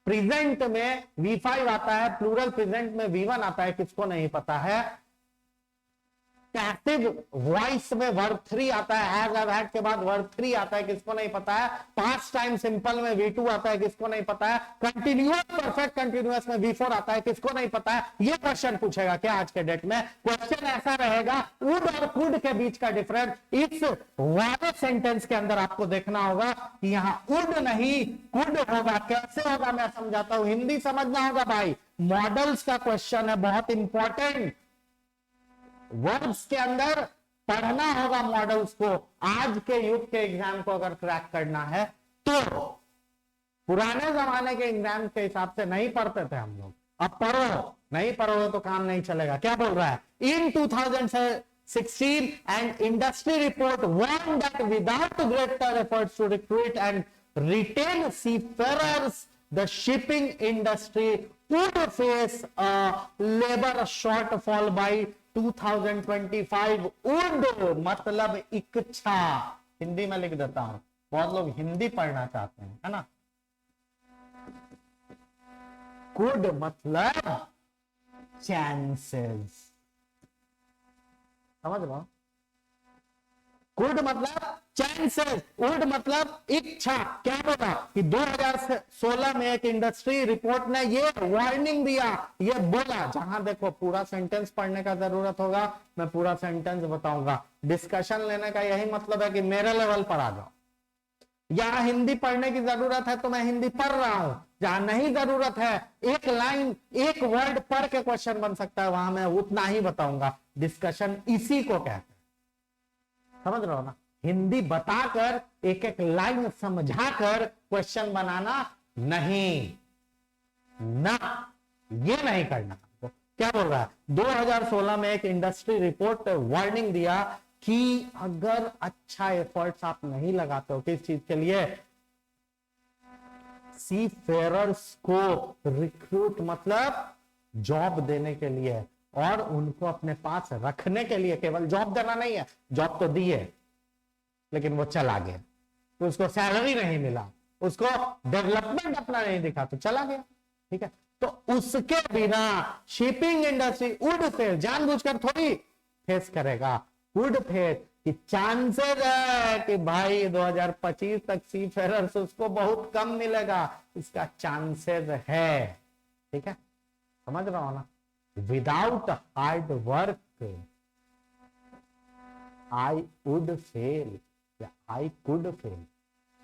प्रेजेंट में V5 आता है, प्लूरल प्रेजेंट में V1 आता है, किसको नहीं पता है। पैसिव वॉइस में वर्ब 3 आता है, हैज और हैड के बाद वर्ब 3 आता है, किसको नहीं पता है। पास्ट टाइम सिंपल में V2 आता है, किसको नहीं पता है। कंटिन्यूअस परफेक्ट कंटिन्यूअस में V4 आता है, किसको नहीं पता है। ये क्वेश्चन पूछेगा क्या आज के डेट में। क्वेश्चन ऐसा रहेगा, वुड और कुड के बीच का डिफरेंस इस वाले सेंटेंस के अंदर आपको देखना होगा कि यहां वुड नहीं कुड होगा। कैसे होगा मैं समझाता हूं, हिंदी समझना होगा भाई। मॉडल्स का क्वेश्चन है, बहुत इंपॉर्टेंट। वर्ड्स के अंदर पढ़ना होगा मॉडल्स को। आज के युग के एग्जाम को अगर क्रैक करना है तो पुराने जमाने के एग्जाम के हिसाब से नहीं पढ़ते थे हम लोग। अब पढ़ो, नहीं पढ़ोगे तो काम नहीं चलेगा। क्या बोल रहा है, इन 2016 an industry report warned that without greater efforts to recruit and retain seafarers, the shipping industry would face a labor shortfall by 2025। would मतलब इच्छा, हिंदी में लिख देता हूं, बहुत लोग हिंदी पढ़ना चाहते हैं, है ना। could मतलब चांसेस, समझ लो। गुड मतलब चांसेस, वुड मतलब इच्छा। क्या बोला कि 2016 में एक इंडस्ट्री रिपोर्ट ने ये वार्निंग दिया, ये बोला। जहां देखो पूरा सेंटेंस पढ़ने का जरूरत होगा, मैं पूरा सेंटेंस बताऊंगा। डिस्कशन लेने का यही मतलब है कि मेरे लेवल पर आ जाओ। यहां हिंदी पढ़ने की जरूरत है तो मैं हिंदी पढ़ रहा हूं, जहां नहीं जरूरत है एक लाइन एक वर्ड पढ़ के क्वेश्चन बन सकता है, वहां मैं उतना ही बताऊंगा। डिस्कशन इसी को कहते हैं, समझ रहे हो ना। हिंदी बताकर एक एक लाइन समझाकर क्वेश्चन बनाना नहीं, ना ये नहीं करना। तो क्या बोल रहा है, 2016 में एक इंडस्ट्री रिपोर्ट वार्निंग दिया कि अगर अच्छा एफर्ट्स आप नहीं लगाते हो किस चीज के लिए, सी फेयरर्स को रिक्रूट मतलब जॉब देने के लिए और उनको अपने पास रखने के लिए। केवल जॉब देना नहीं है, जॉब तो दी है लेकिन वो चला गया, तो उसको सैलरी नहीं मिला, उसको डेवलपमेंट अपना नहीं दिखा तो चला गया। ठीक है, तो उसके बिना शिपिंग इंडस्ट्री वुड फेस, जानबूझकर थोड़ी फेस करेगा, वुड फेस कि चांसेस है कि भाई 2025 तक सी फेरर्स उसको बहुत कम मिलेगा, इसका चांसेस है। ठीक है, समझ रहा हो ना। Without hard work I would fail या आई कुड फेल,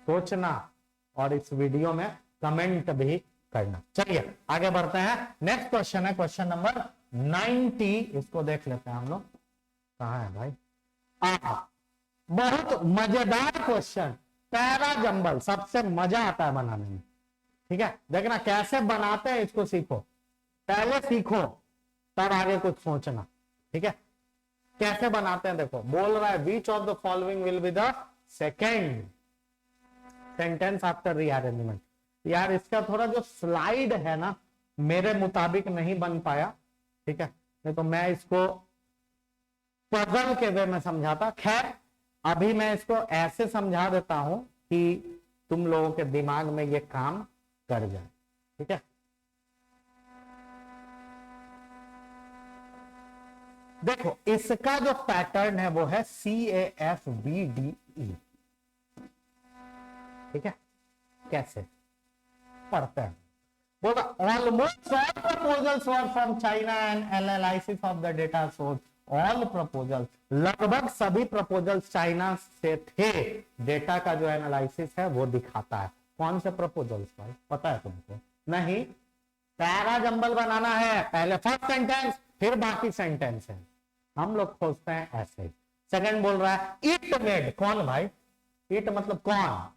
सोचना और इस वीडियो में कमेंट भी करना। चलिए आगे बढ़ते हैं। नेक्स्ट क्वेश्चन है क्वेश्चन नंबर 90। इसको देख लेते हैं हम लोग, कहां है भाई। बहुत मजेदार क्वेश्चन, पैरा जंबल, सबसे मजा आता है बनाने में। ठीक है, देखना कैसे बनाते हैं, इसको सीखो, पहले सीखो तब आगे कुछ सोचना। ठीक है, कैसे बनाते हैं देखो, बोल रहा है which of the following will be the second sentence after rearrangement. यार इसका थोड़ा जो स्लाइड है ना मेरे मुताबिक नहीं बन पाया। ठीक है, नहीं तो मैं इसको पजल के वे में समझाता। खैर अभी मैं इसको ऐसे समझा देता हूं कि तुम लोगों के दिमाग में ये काम कर जाए। ठीक है, देखो इसका जो पैटर्न है वो है CAFBDE। ठीक है, कैसे पढ़ते हैं, बोला almost all proposals were from China and analysis of the data source. All proposals, लगभग सभी प्रपोजल्स चाइना से थे। डेटा का जो एनालिसिस है वो दिखाता है। कौन से प्रपोजल्स भाई पता है तुमको? नहीं, पैरा जंबल बनाना है, पहले फर्स्ट सेंटेंस फिर बाकी सेंटेंस है। हम लोग खोजते हैं ऐसे ही। सेकंड बोल रहा है इट मेड, कौन भाई? इट मतलब कौन,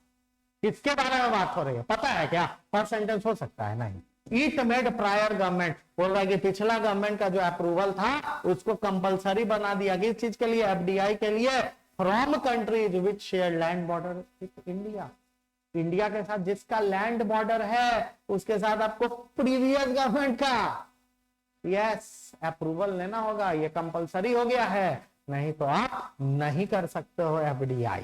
किसके बारे में बात हो रही है, पता है क्या? फर्स्ट सेंटेंस हो सकता है नहीं। इट मेड प्रायर गवर्नमेंट, बोल रहा है कि पिछला गवर्नमेंट का जो अप्रूवल था उसको कंपलसरी बना दिया किस चीज के लिए? FDI के लिए। From countries which share land border with India, India के साथ जिसका लैंड बॉर्डर है उसके साथ आपको प्रीवियस गवर्नमेंट का यस अप्रूवल लेना होगा। ये कंपलसरी हो गया है, नहीं तो आप नहीं कर सकते हो FDI।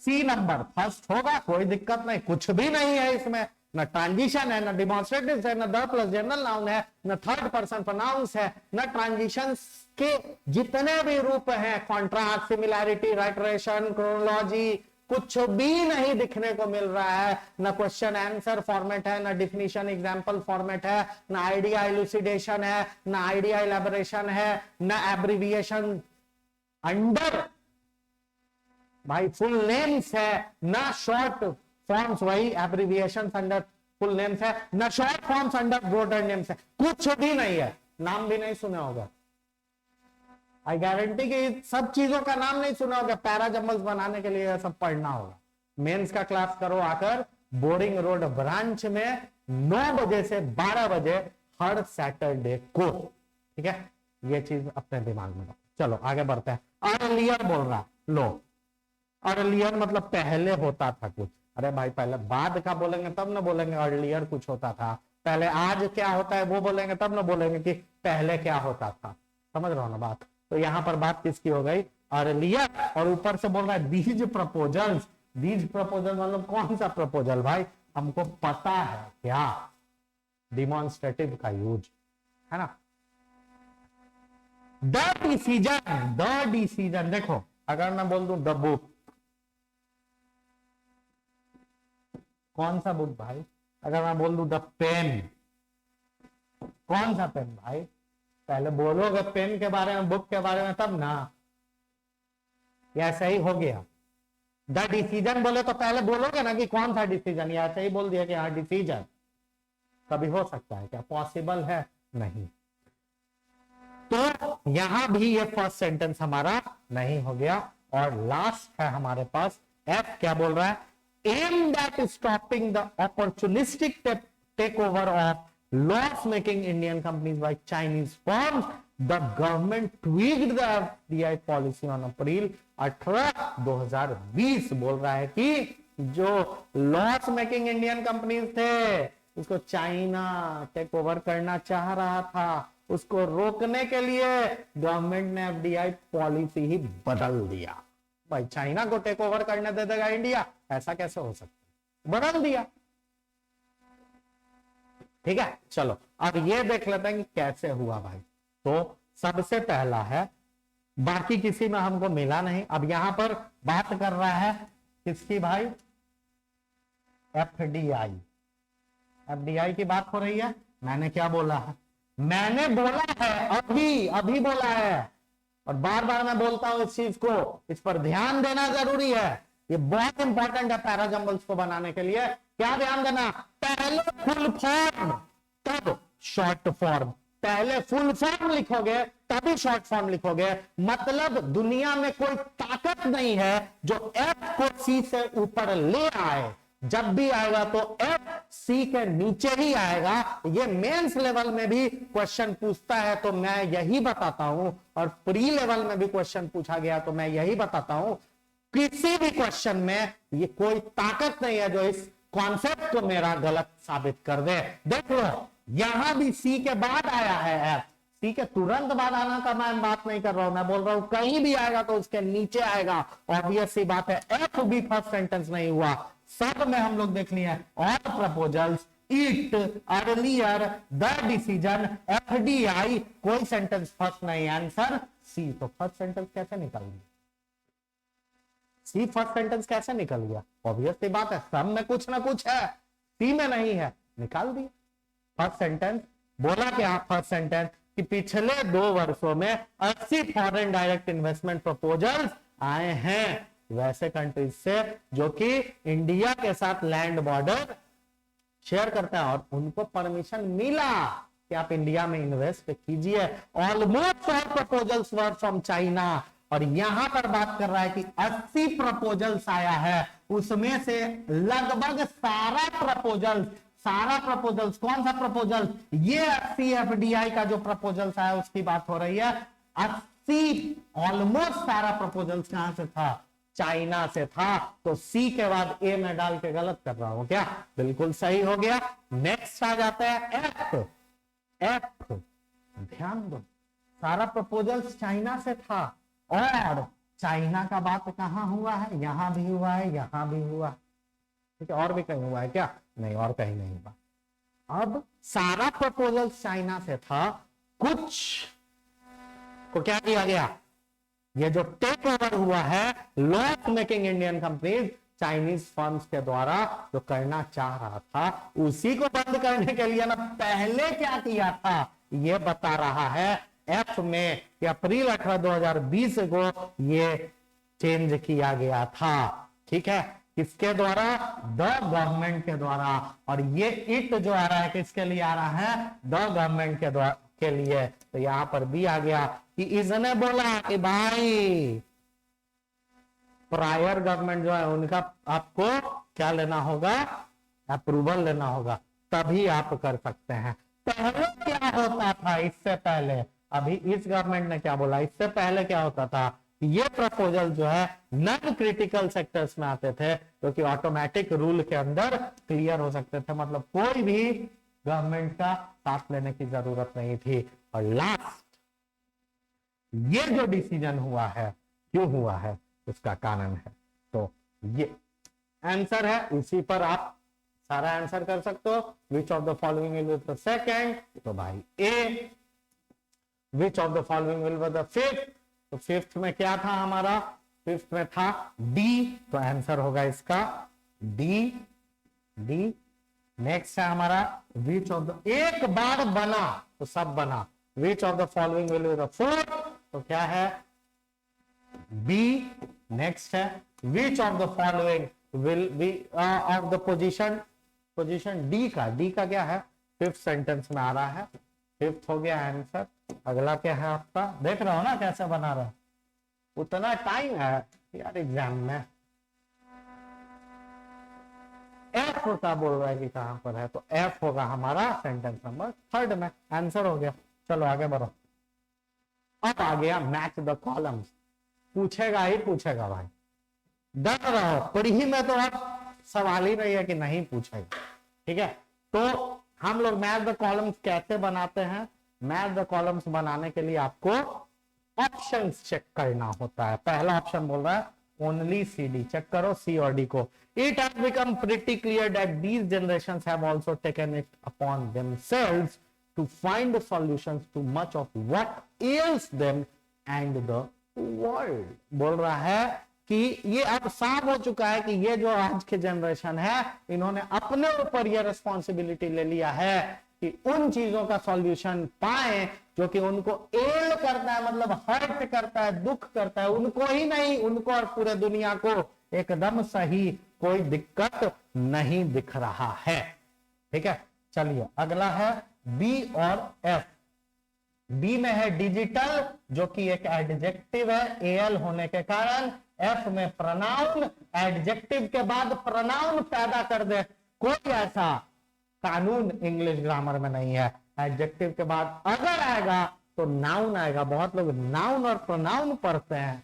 C नंबर फर्स्ट होगा, कोई दिक्कत नहीं, कुछ भी नहीं है इसमें, न ट्रांजिशन है, न डिमॉन्स्ट्रेटिव है, न द प्लस जनरल नाउन है, न थर्ड पर्सन प्रोनाउंस है, न ट्रांजिशन के जितने भी रूप हैं, कॉन्ट्रास्ट, सिमिलैरिटी, राइटरेशन, क्रोनोलॉजी, कुछ भी नहीं दिखने को मिल रहा है। न क्वेश्चन आंसर फॉर्मेट है, न डिफिनीशन एग्जांपल फॉर्मेट है, न आइडिया इलुसिडेशन है, न आइडिया इलैबोरेशन है, न एब्रिविएशन अंडर भाई फुल नेम्स है, न शॉर्ट फॉर्म्स वही एब्रिविएशन अंडर फुल नेम्स है, न short forms under broader names है, कुछ भी नहीं है। नाम भी नहीं सुना होगा, आई गारंटी कि सब चीजों का नाम नहीं सुना होगा। पैरा जंबल्स बनाने के लिए सब पढ़ना होगा। मेंस का क्लास करो आकर बोरिंग रोड ब्रांच में 9 बजे से 12 बजे हर सैटरडे को। ठीक है, ये चीज अपने दिमाग में रखो। चलो आगे बढ़ते हैं। अर्लियर बोल रहा, लो अर्लियर मतलब पहले होता था कुछ। अरे भाई पहले बाद का बोलेंगे तब ना बोलेंगे अर्लियर कुछ होता था। पहले आज क्या होता है वो बोलेंगे तब ना बोलेंगे कि पहले क्या होता था। समझ रहे हो ना बात? तो यहां पर बात किसकी हो गई? अर्लियर। और ऊपर से बोल रहा है दीज प्रपोजल्स। दीज प्रपोजल मतलब कौन सा प्रपोजल भाई? हमको पता है क्या? डिमॉन्स्ट्रेटिव का यूज है ना। द डिसीजन देखो, अगर मैं बोल दूं द बुक, कौन सा बुक भाई? अगर मैं बोल दूं द पेन, कौन सा पेन भाई? पहले बोलोगे पेन के बारे में, बुक के बारे में, तब ना। ऐसा ही हो गया। द डिसीजन बोले तो पहले बोलोगे ना कि कौन सा डिसीजन, या ऐसे ही बोल दिया कि हाँ डिसीजन। कभी हो सकता है क्या? पॉसिबल है? नहीं। तो यहां भी ये फर्स्ट सेंटेंस हमारा नहीं हो गया। और लास्ट है हमारे पास F, क्या बोल रहा है? aimed at stopping the opportunistic takeover of loss-making Indian companies by Chinese firms, the government tweaked the FDI policy on April 18, 2020। बोल रहा है कि जो लॉस मेकिंग इंडियन कंपनीज थे उसको चाइना टेक ओवर करना चाह रहा था, उसको रोकने के लिए गवर्नमेंट ने FDI पॉलिसी ही बदल दिया। भाई चाइना को टेक ओवर करने दे देगा इंडिया? ऐसा कैसे हो सकता है? बदल दिया। ठीक है, चलो अब ये देख लेते हैं कि कैसे हुआ भाई। तो सबसे पहला है, बाकी किसी में हमको मिला नहीं। अब यहां पर बात कर रहा है किसकी भाई? FDI। FDI की बात हो रही है। मैंने क्या बोला है? मैंने बोला है, अभी बोला है, और बार बार मैं बोलता हूं इस चीज को, इस पर ध्यान देना जरूरी है। ये बहुत इंपॉर्टेंट है पैरा जंबल्स को बनाने के लिए। क्या ध्यान देना? पहले फुल फॉर्म तब शॉर्ट फॉर्म। पहले फुल फॉर्म लिखोगे तभी शॉर्ट फॉर्म लिखोगे। मतलब दुनिया में कोई ताकत नहीं है जो F को C से ऊपर ले आए। जब भी आएगा तो एफ सी के नीचे ही आएगा। ये मेंस लेवल में भी क्वेश्चन पूछता है तो मैं यही बताता हूं, और प्री लेवल में भी क्वेश्चन पूछा गया तो मैं यही बताता हूं। किसी भी क्वेश्चन में ये कोई ताकत नहीं है जो इस कॉन्सेप्ट को मेरा गलत साबित कर दे। देख लो, यहां भी सी के बाद आया है एफ, सी के तुरंत बाद आना का मैं बात नहीं कर रहा हूं, मैं बोल रहा हूं कहीं भी आएगा तो उसके नीचे आएगा। ऑब्वियस सी बात है, एफ भी फर्स्ट सेंटेंस नहीं हुआ। सब में हम लोग देख लिए all proposals, it, earlier, the decision, FDI, कोई सेंटेंस फर्स्ट नहीं। Answer C. तो फर्स्ट सेंटेंस कैसे निकल गया? सी फर्स्ट सेंटेंस कैसे निकल गया? ऑब्वियस सी बात है, सब में कुछ ना कुछ है, सी में नहीं है, निकाल दिया फर्स्ट सेंटेंस। बोला क्या फर्स्ट सेंटेंस? कि पिछले 2 वर्षों में 80 फॉरेन डायरेक्ट इन्वेस्टमेंट प्रपोजल्स आए हैं वैसे कंट्रीज से जो कि इंडिया के साथ लैंड बॉर्डर शेयर करते हैं, और उनको परमिशन मिला कि आप इंडिया में इन्वेस्ट कीजिए। Almost all proposals were from China. और यहां पर बात कर रहा है कि 80 प्रपोजल्स आया है, उसमें से लगभग सारा प्रपोजल्स कौन सा प्रपोजल? ये 80 एफडीआई का जो प्रपोजल्स आया उसकी बात हो रही है। 80 ऑलमोस्ट सारा प्रपोजल्स कहां से था? चाइना से था। तो सी के बाद ए में डाल के गलत कर रहा हूं क्या? बिल्कुल सही हो गया। नेक्स्ट आ जाता है एफ। एफ ध्यान दो, सारा प्रपोजल्स चाइना से था, और चाइना का बात कहां हुआ है? यहां भी हुआ है, यहां भी हुआ है, ठीक है। और भी कहीं हुआ है क्या? नहीं, और कहीं नहीं हुआ। अब सारा प्रपोजल चाइना से था, कुछ को क्या किया गया? ये जो टेक ओवर हुआ है loss making Indian companies Chinese firms के द्वारा जो करना चाह रहा था, उसी को बंद करने के लिए ना पहले क्या किया था ये बता रहा है एफ में कि अप्रैल 18 2020 को ये चेंज किया गया था, ठीक है। किसके द्वारा? द गवर्नमेंट के द्वारा। और ये इट जो आ रहा है किसके लिए आ रहा है? द गवर्नमेंट के द्वारा के लिए। तो यहां पर भी आ गया कि इसने बोला कि भाई प्रायर गवर्नमेंट जो है उनका आपको क्या लेना होगा? अप्रूवल लेना होगा, तभी आप कर सकते हैं। पहले क्या होता था? इससे पहले, अभी इस गवर्नमेंट ने क्या बोला, इससे पहले क्या होता था? ये प्रपोजल जो है नॉन क्रिटिकल सेक्टर्स में आते थे, जो कि ऑटोमेटिक रूल के अंदर क्लियर हो सकते थे, मतलब कोई भी गवर्नमेंट का साथ लेने की जरूरत नहीं थी। और लास्ट ये जो डिसीजन हुआ है, क्यों हुआ है, उसका कारण है। तो ये आंसर है, इसी पर आप सारा आंसर कर सकते हो। Which of the following will be the second? तो भाई A. Which of the following will be the fifth? तो फिफ्थ में क्या था हमारा? फिफ्थ में था डी, तो आंसर होगा इसका डी। डी। नेक्स्ट है हमारा विच ऑफ द, एक बार बना तो सब बना। विच of the following will be the fourth? तो क्या है? बी। नेक्स्ट है which of the following will B of the position D का क्या है? फिफ्थ सेंटेंस में आ रहा है, फिफ्थ हो गया आंसर। अगला क्या है आपका? देख रहा हो ना कैसे बना रहा है, उतना टाइम है यार एग्जाम में। एफ का बोल रहा है कि कहां पर है, तो एफ होगा हमारा सेंटेंस नंबर थर्ड में। आंसर हो गया। चलो आगे बढ़ो। अब आ गया मैच द कॉलम्स। पूछेगा ही पूछेगा भाई, डर रहो। पढ़ी में तो अब सवाल ही नहीं है कि नहीं पूछेगा, ठीक है। तो हम लोग मैच द कॉलम्स कैसे बनाते हैं? मैच द कॉलम्स बनाने के लिए आपको ऑप्शंस चेक करना होता है। पहला ऑप्शन बोल रहा है ओनली सी डी, चेक करो सी और डी को। It has become pretty clear that these generations have also taken it upon themselves to find solutions to much of what else them and the world. बोल रहा है कि ये अब साफ हो चुका है कि ये जो आज के जनरेशन है, इन्होंने अपने ऊपर ये रिस्पॉन्सिबिलिटी ले लिया है कि उन चीजों का सॉल्यूशन पाए जो कि उनको एल करता है, मतलब हर्ट करता है, दुख करता है, उनको ही नहीं, उनको और पूरे दुनिया को एकदम सही, कोई दिक्कत नहीं दिख रहा है, ठीक है। चलिए अगला है बी और एफ। बी में है डिजिटल, जो कि एक एडजेक्टिव है एल होने के कारण। एफ में प्रोनाउन, एडजेक्टिव के बाद प्रोनाउन पैदा कर दे, कोई ऐसा कानून इंग्लिश ग्रामर में नहीं है। एडजेक्टिव के बाद अगर आएगा तो नाउन आएगा। बहुत लोग नाउन और प्रोनाउन पढ़ते हैं,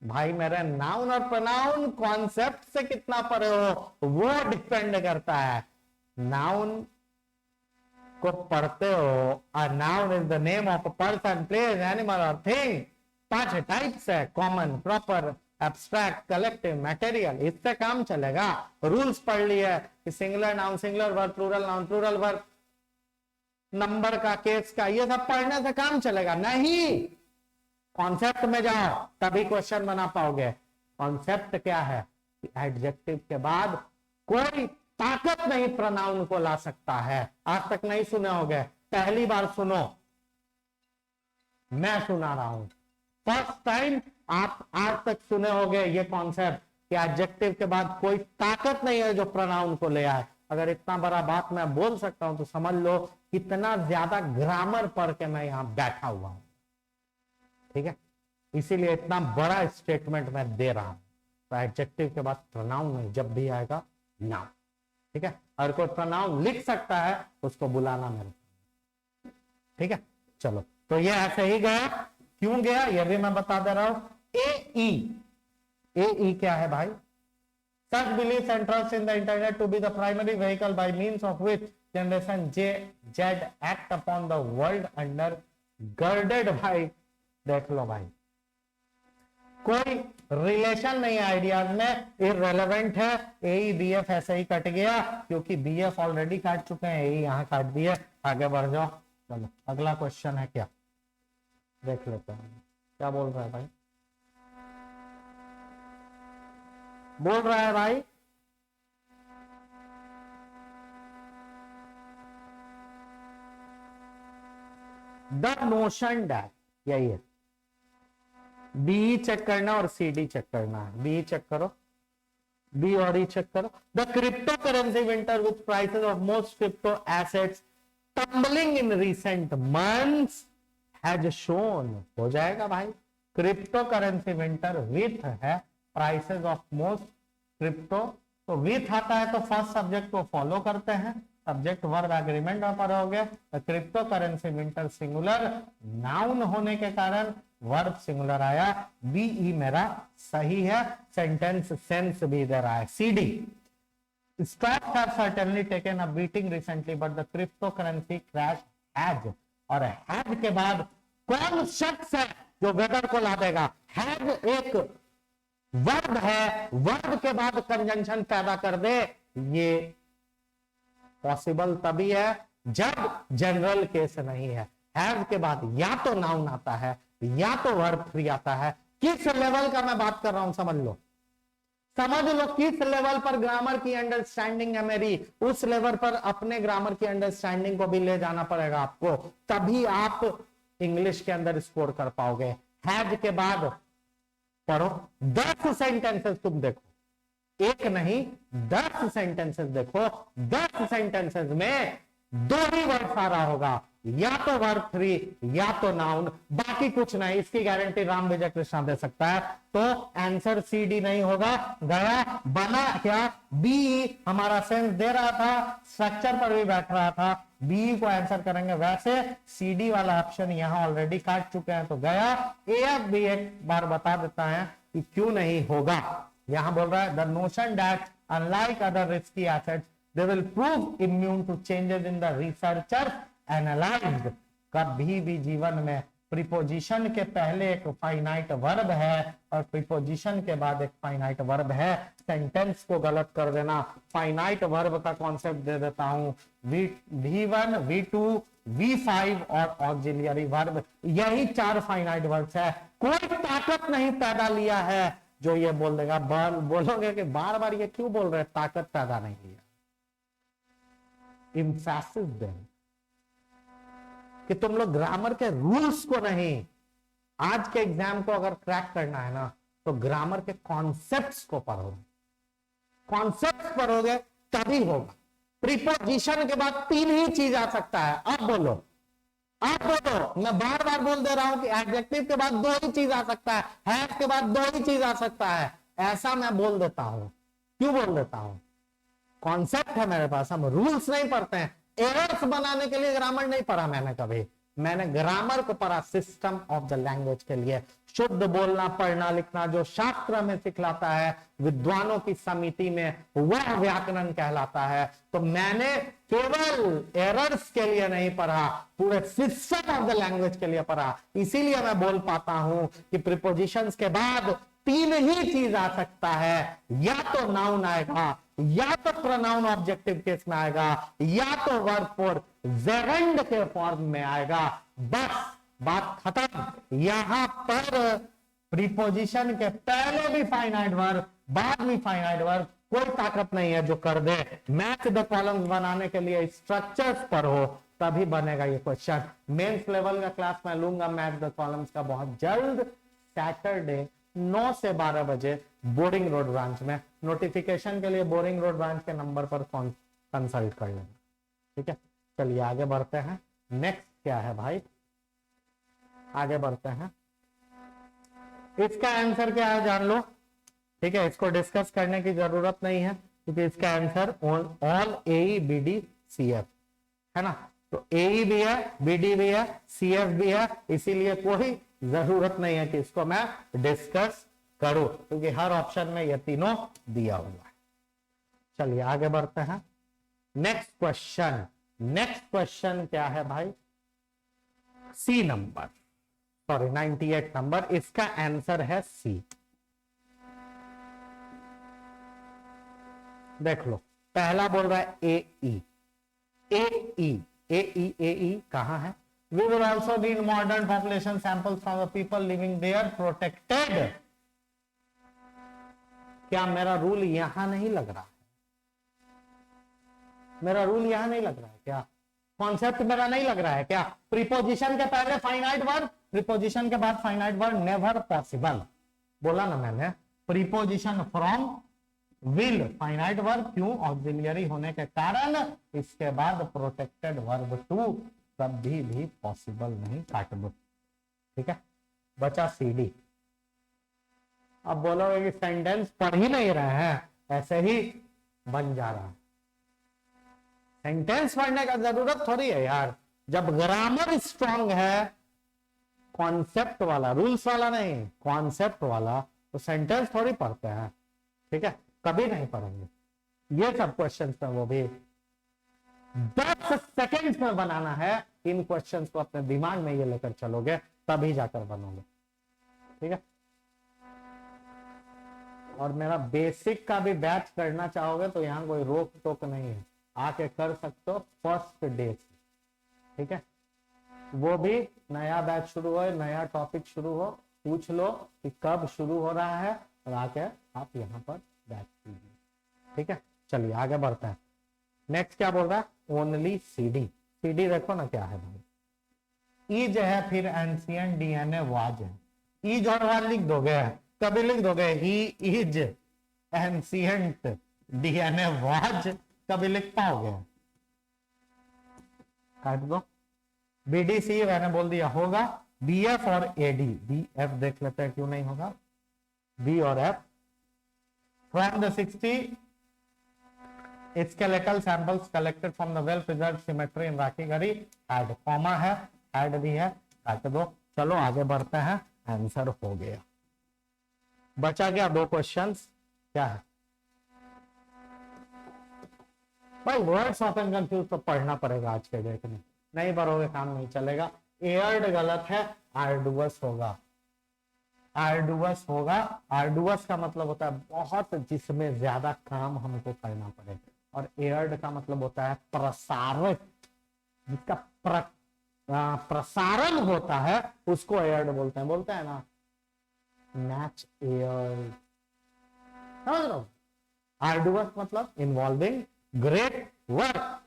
भाई मेरे नाउन और प्रोनाउन कॉन्सेप्ट से कितना पढ़े हो वो डिपेंड करता है। नाउन को पढ़ते हो, a noun is the name of a person, place, animal और थिंग। 5 टाइप्स है, common, proper, abstract, collective, material. इससे काम चलेगा। रूल्स पढ़ लिए कि singular noun singular verb, plural noun plural verb, number का, केस का, ये सब पढ़ने से काम चलेगा नहीं। कॉन्सेप्ट में जाओ तभी क्वेश्चन बना पाओगे। कॉन्सेप्ट क्या है? एडजेक्टिव के बाद कोई ताकत नहीं प्रोनाउन को ला सकता है। आज तक नहीं सुने होंगे, पहली बार सुनो, मैं सुना रहा हूं, फर्स्ट टाइम आप आज तक सुने होंगे ये कॉन्सेप्ट कि एडजेक्टिव के बाद कोई ताकत नहीं है जो प्रोनाउन को ले आए। अगर इतना बड़ा बात मैं बोल सकता हूं तो समझ लो कितना ज्यादा ग्रामर पढ़ के मैं यहां बैठा हुआ हूं। ठीक है, इसीलिए इतना बड़ा स्टेटमेंट मैं दे रहा हूं। तो एडजेक्टिव के बाद प्रोनाउन नहीं, जब भी आएगा नाउन। ठीक है, और कोई प्रोनाउन लिख सकता है उसको बुलाना मिलता। ठीक है, चलो, तो ये ऐसे ही गया। क्यों गया ये भी मैं बता दे रहा हूं। ए क्या है भाई? Such beliefs and trust in the internet to be the primary vehicle by means of which generation Z act upon the world under girded भाई। देख लो भाई, कोई रिलेशन नहीं आइडियाज में, इररेलेवेंट है। ए बी एफ ऐसे ही कट गया क्योंकि बी एफ ऑलरेडी काट चुके हैं, ए यहां काट दिए। आगे बढ़ जाओ, चलो अगला क्वेश्चन है क्या, देख लेते हैं क्या बोल रहा है भाई। बोल रहा है भाई, द नोशन डैट, यही है। बी चेक करना और सी डी चेक करना है। बी चेक करो, बी और ई चेक करो। The crypto currency winter with prices of most crypto assets tumbling in recent months has shown. हो जाएगा भाई, क्रिप्टो करेंसी विंटर विथ है, प्राइसेस ऑफ मोस्ट क्रिप्टो, तो विथ आता है तो फर्स्ट सब्जेक्ट को फॉलो करते हैं, सब्जेक्ट वर्ब एग्रीमेंट पर हो गया। तो crypto currency winter singular noun होने के कारण वर्ब सिंगुलर आया। बीई मेरा सही है, सेंटेंस सेंस भी दे रहा है। CD, stocks have certainly taken a beating recently but the cryptocurrency crash has, और हैज के बाद कौन शख्स है जो वेदर को ला देगा? हैज एक वर्ब है, वर्ब के बाद कंजंक्शन पैदा कर दे, ये पॉसिबल तभी है जब जनरल केस नहीं है। हैव के बाद या तो नाउन आता है या तो वर्ब फ्री आता है। किस लेवल का मैं बात कर रहा हूं समझ लो, समझ लो किस लेवल पर ग्रामर की अंडरस्टैंडिंग है मेरी, उस लेवल पर अपने ग्रामर की अंडरस्टैंडिंग को भी ले जाना पड़ेगा आपको, तभी आप इंग्लिश के अंदर स्कोर कर पाओगे। हैज के बाद पढ़ो 10 सेंटेंसेस, तुम देखो, एक नहीं 10 सेंटेंसेस देखो। 10 सेंटेंसेस में 2 ही वर्ड आ रहा होगा, या तो वर्ब फ्री या तो नाउन, बाकी कुछ नहीं। इसकी गारंटी राम विजय कृष्णा दे सकता है। तो आंसर सी डी नहीं होगा, गया। बना क्या? बी हमारा सेंस दे रहा था, स्ट्रक्चर पर भी बैठ रहा था, बी को आंसर करेंगे वैसे। सी डी वाला ऑप्शन यहां ऑलरेडी काट चुके हैं तो गया। ए भी एक बार बता देता है कि क्यों नहीं होगा। यहां बोल रहा है the notion that unlike other risky assets they will prove immune to changes in the researcher analysed. कभी भी जीवन में प्रीपोजिशन के पहले एक फाइनाइट वर्ब है और प्रीपोजिशन के बाद एक फाइनाइट वर्ब है। सेंटेंस को गलत कर देना। फाइनाइट वर्ब का कॉन्सेप्ट दे देता हूं, V1, V2, V5 और ऑक्सिलियरी वर्ब, यही 4 फाइनाइट वर्ब्स है। कोई ताकत नहीं पैदा लिया है जो ये बोल देगा। बोलोगे कि बार बार ये क्यों बोल रहे, ताकत पैदा नहीं लिया। एम्फेसिस दें कि तुम लोग ग्रामर के रूल्स को नहीं, आज के एग्जाम को अगर क्रैक करना है ना तो ग्रामर के कॉन्सेप्ट्स को पढ़ोगे, कॉन्सेप्ट्स पढ़ोगे तभी होगा। प्रीपोजिशन के बाद 3 ही चीज आ सकता है। अब बोलो, आप बोलो, मैं बार बार बोल दे रहा हूं कि एडजेक्टिव के बाद दो ही चीज आ सकता है, हैव के बाद दो ही चीज आ सकता है, ऐसा मैं बोल देता हूं। क्यों बोल देता हूं? कॉन्सेप्ट है मेरे पास, हम रूल्स नहीं पढ़ते हैं। एरर्स बनाने के लिए ग्रामर नहीं पढ़ा मैंने कभी, मैंने ग्रामर को पढ़ा सिस्टम ऑफ द लैंग्वेज के लिए। शुद्ध बोलना, पढ़ना, लिखना जो शास्त्र में सिखलाता है, विद्वानों की समिति में, वह व्याकरण कहलाता है। तो मैंने केवल एरर्स के लिए नहीं पढ़ा, पूरे सिस्टम ऑफ द लैंग्वेज के लिए पढ़ा। इसीलिए मैं बोल पाता हूं कि प्रीपोजिशंस के बाद तीन ही चीज आ सकता है, या तो नाउन आएगा, या तो प्रोनाउन ऑब्जेक्टिव केस में आएगा, या तो वर्ब फॉर जेरेंड के फॉर्म में आएगा। बस बात खत्म। यहां पर प्रीपोजिशन के पहले भी फाइनाइट वर्ब, बाद में फाइनाइट वर्ब, कोई ताकत नहीं है जो कर दे। मैच द कॉलम्स बनाने के लिए स्ट्रक्चर्स पर हो तभी बनेगा ये क्वेश्चन। मेंस लेवल का क्लास मैं लूंगा मैच द कॉलम्स का बहुत जल्द, सैटरडे 9 से 12 बजे बोरिंग रोड ब्रांच में। नोटिफिकेशन के लिए बोरिंग रोड ब्रांच के नंबर पर कंसल्ट कर लेना, ठीक है। चलिए आगे बढ़ते हैं। नेक्स्ट क्या है भाई, आगे बढ़ते हैं। इसका आंसर क्या है जान लो, ठीक है। इसको डिस्कस करने की जरूरत नहीं है क्योंकि इसका answer all A B D C F है ना। तो ए भी है, बी डी भी है, सी एफ भी है, इसीलिए कोई जरूरत नहीं है कि इसको मैं डिस्कस करूं क्योंकि हर ऑप्शन में ये तीनों दिया हुआ है। चलिए आगे बढ़ते हैं। नेक्स्ट क्वेश्चन, नेक्स्ट क्वेश्चन क्या है भाई, सी नंबर, सॉरी 98 नंबर, इसका आंसर है सी। देख लो, पहला बोल रहा है ए ई, ए ई, ए ई, ए ई कहां है? We will also need modern population samples from the people living there protected। क्या मेरा रूल यहां नहीं लग रहा है? मेरा रूल यहां नहीं लग रहा है क्या? कॉन्सेप्ट मेरा नहीं लग रहा है क्या? प्रीपोजिशन के पहले फाइनाइट वर्ब, प्रीपोजिशन के बाद फाइनाइट वर्ब, नेवर पॉसिबल। बोला ना मैंने, preposition from will finite verb, क्यों? ऑक्सिलियरी होने के कारण। इसके बाद प्रोटेक्टेड वर्ब टू, कभी भी पॉसिबल नहीं, काट दो, ठीक है। बचा सीडी। अब बोलोगे कि सेंटेंस पढ़ ही नहीं रहे हैं, ऐसे ही बन जा रहा है। सेंटेंस पढ़ने का जरूरत थोड़ी है यार, जब ग्रामर स्ट्रांग है, कॉन्सेप्ट वाला, रूल्स वाला नहीं, कॉन्सेप्ट वाला, तो सेंटेंस थोड़ी पढ़ते हैं, ठीक है, कभी नहीं पढ़ेंगे। ये सब क्वेश्चंस में वो भी 10 सेकेंड्स में बनाना है। इन क्वेश्चंस को अपने दिमाग में ये लेकर चलोगे तभी जाकर बनोगे, ठीक है। और मेरा बेसिक का भी बैच करना चाहोगे तो यहाँ कोई रोक टोक नहीं है, आके कर सकते हो फर्स्ट डे से, ठीक है। वो भी नया बैच शुरू हो, नया टॉपिक शुरू हो, पूछ लो कि कब शुरू हो रहा है और आके आप यहाँ पर बैच कीजिए, ठीक है। चलिए आगे बढ़ते हैं। नेक्स्ट क्या बोल रहा है? Only CD. सीडी देखो ना क्या है भाई, ईज है, फिर एंशियंट डीएनए वाज है। ईज और वाज लिख दोगे, कभी लिख दोगे he is ancient DNA was, कभी लिख पाओगे? काट दो। बीडीसी मैंने बोल दिया होगा, बीएफ और एडी, बीएफ देख लेते हैं क्यों नहीं होगा, बी और F. From the 60 skeletal samples collected from the well preserved cemetery in Rakhigarhi, add comma है, ऐड भी है, काट दो। चलो आगे बढ़ते हैं, आंसर हो गया। बचा गया 2 क्वेश्चंस, क्या है भाई? वर्ड्स ऑफ एंड कंफ्यूज तो पढ़ना पड़ेगा आज के डेट में, नहीं पढ़ोगे काम नहीं चलेगा। एयर्ड गलत है, आर्डुअस होगा, आर्डुअस होगा। आर्डुअस का मतलब होता है बहुत, जिसमें ज्यादा काम हमको करना पड़े, और एयर्ड का मतलब होता है प्रसारित, जिसका प्रसारण होता है उसको एयर्ड बोलते हैं। बोलते हैं ना मैच एयर्ड, समझ लो। आर्डुअस मतलब इन्वॉल्विंग ग्रेट वर्क।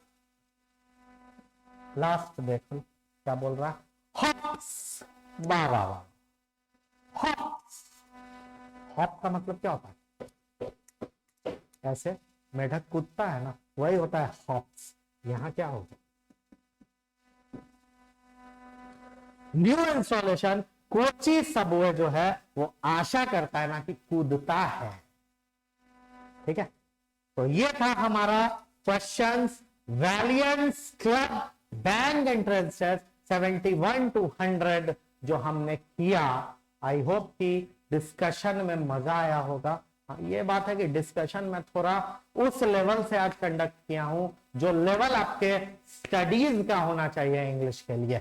लास्ट देखो क्या बोल रहा है, हॉप्स, वाह वाह वाह, हॉप्स। हॉप का मतलब क्या होता है? ऐसे मेढक कूदता है ना, वही होता है हॉप्स। यहां क्या होगा? न्यू इंस्टॉलेशन कोची सबवे जो है वो आशा करता है ना कि कूदता है। ठीक है, तो ये था हमारा क्वेश्चंस वैलियंस क्लब बैंक एंट्रेंसेस 71 to 100 जो हमने किया। आई होप कि डिस्कशन में मजा आया होगा। ये बात है कि डिस्कशन में थोड़ा उस लेवल से आज कंडक्ट किया हूं जो लेवल आपके स्टडीज का होना चाहिए इंग्लिश के लिए।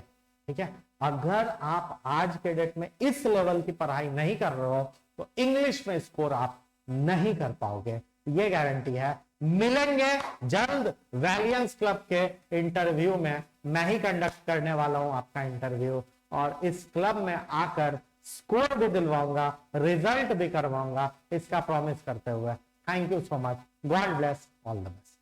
ठीक है, अगर आप आज के डेट में इस लेवल की पढ़ाई नहीं कर रहे हो तो इंग्लिश में स्कोर आप नहीं कर पाओगे, ये गारंटी है। मिलेंगे जल्द वैलियंस क्लब के इंटरव्यू में, मैं ही कंडक्ट करने वाला हूं आपका इंटरव्यू, और इस क्लब में आकर स्कोर भी दिलवाऊंगा, रिजल्ट भी करवाऊंगा, इसका प्रॉमिस करते हुए thank you so much. God bless, all the best.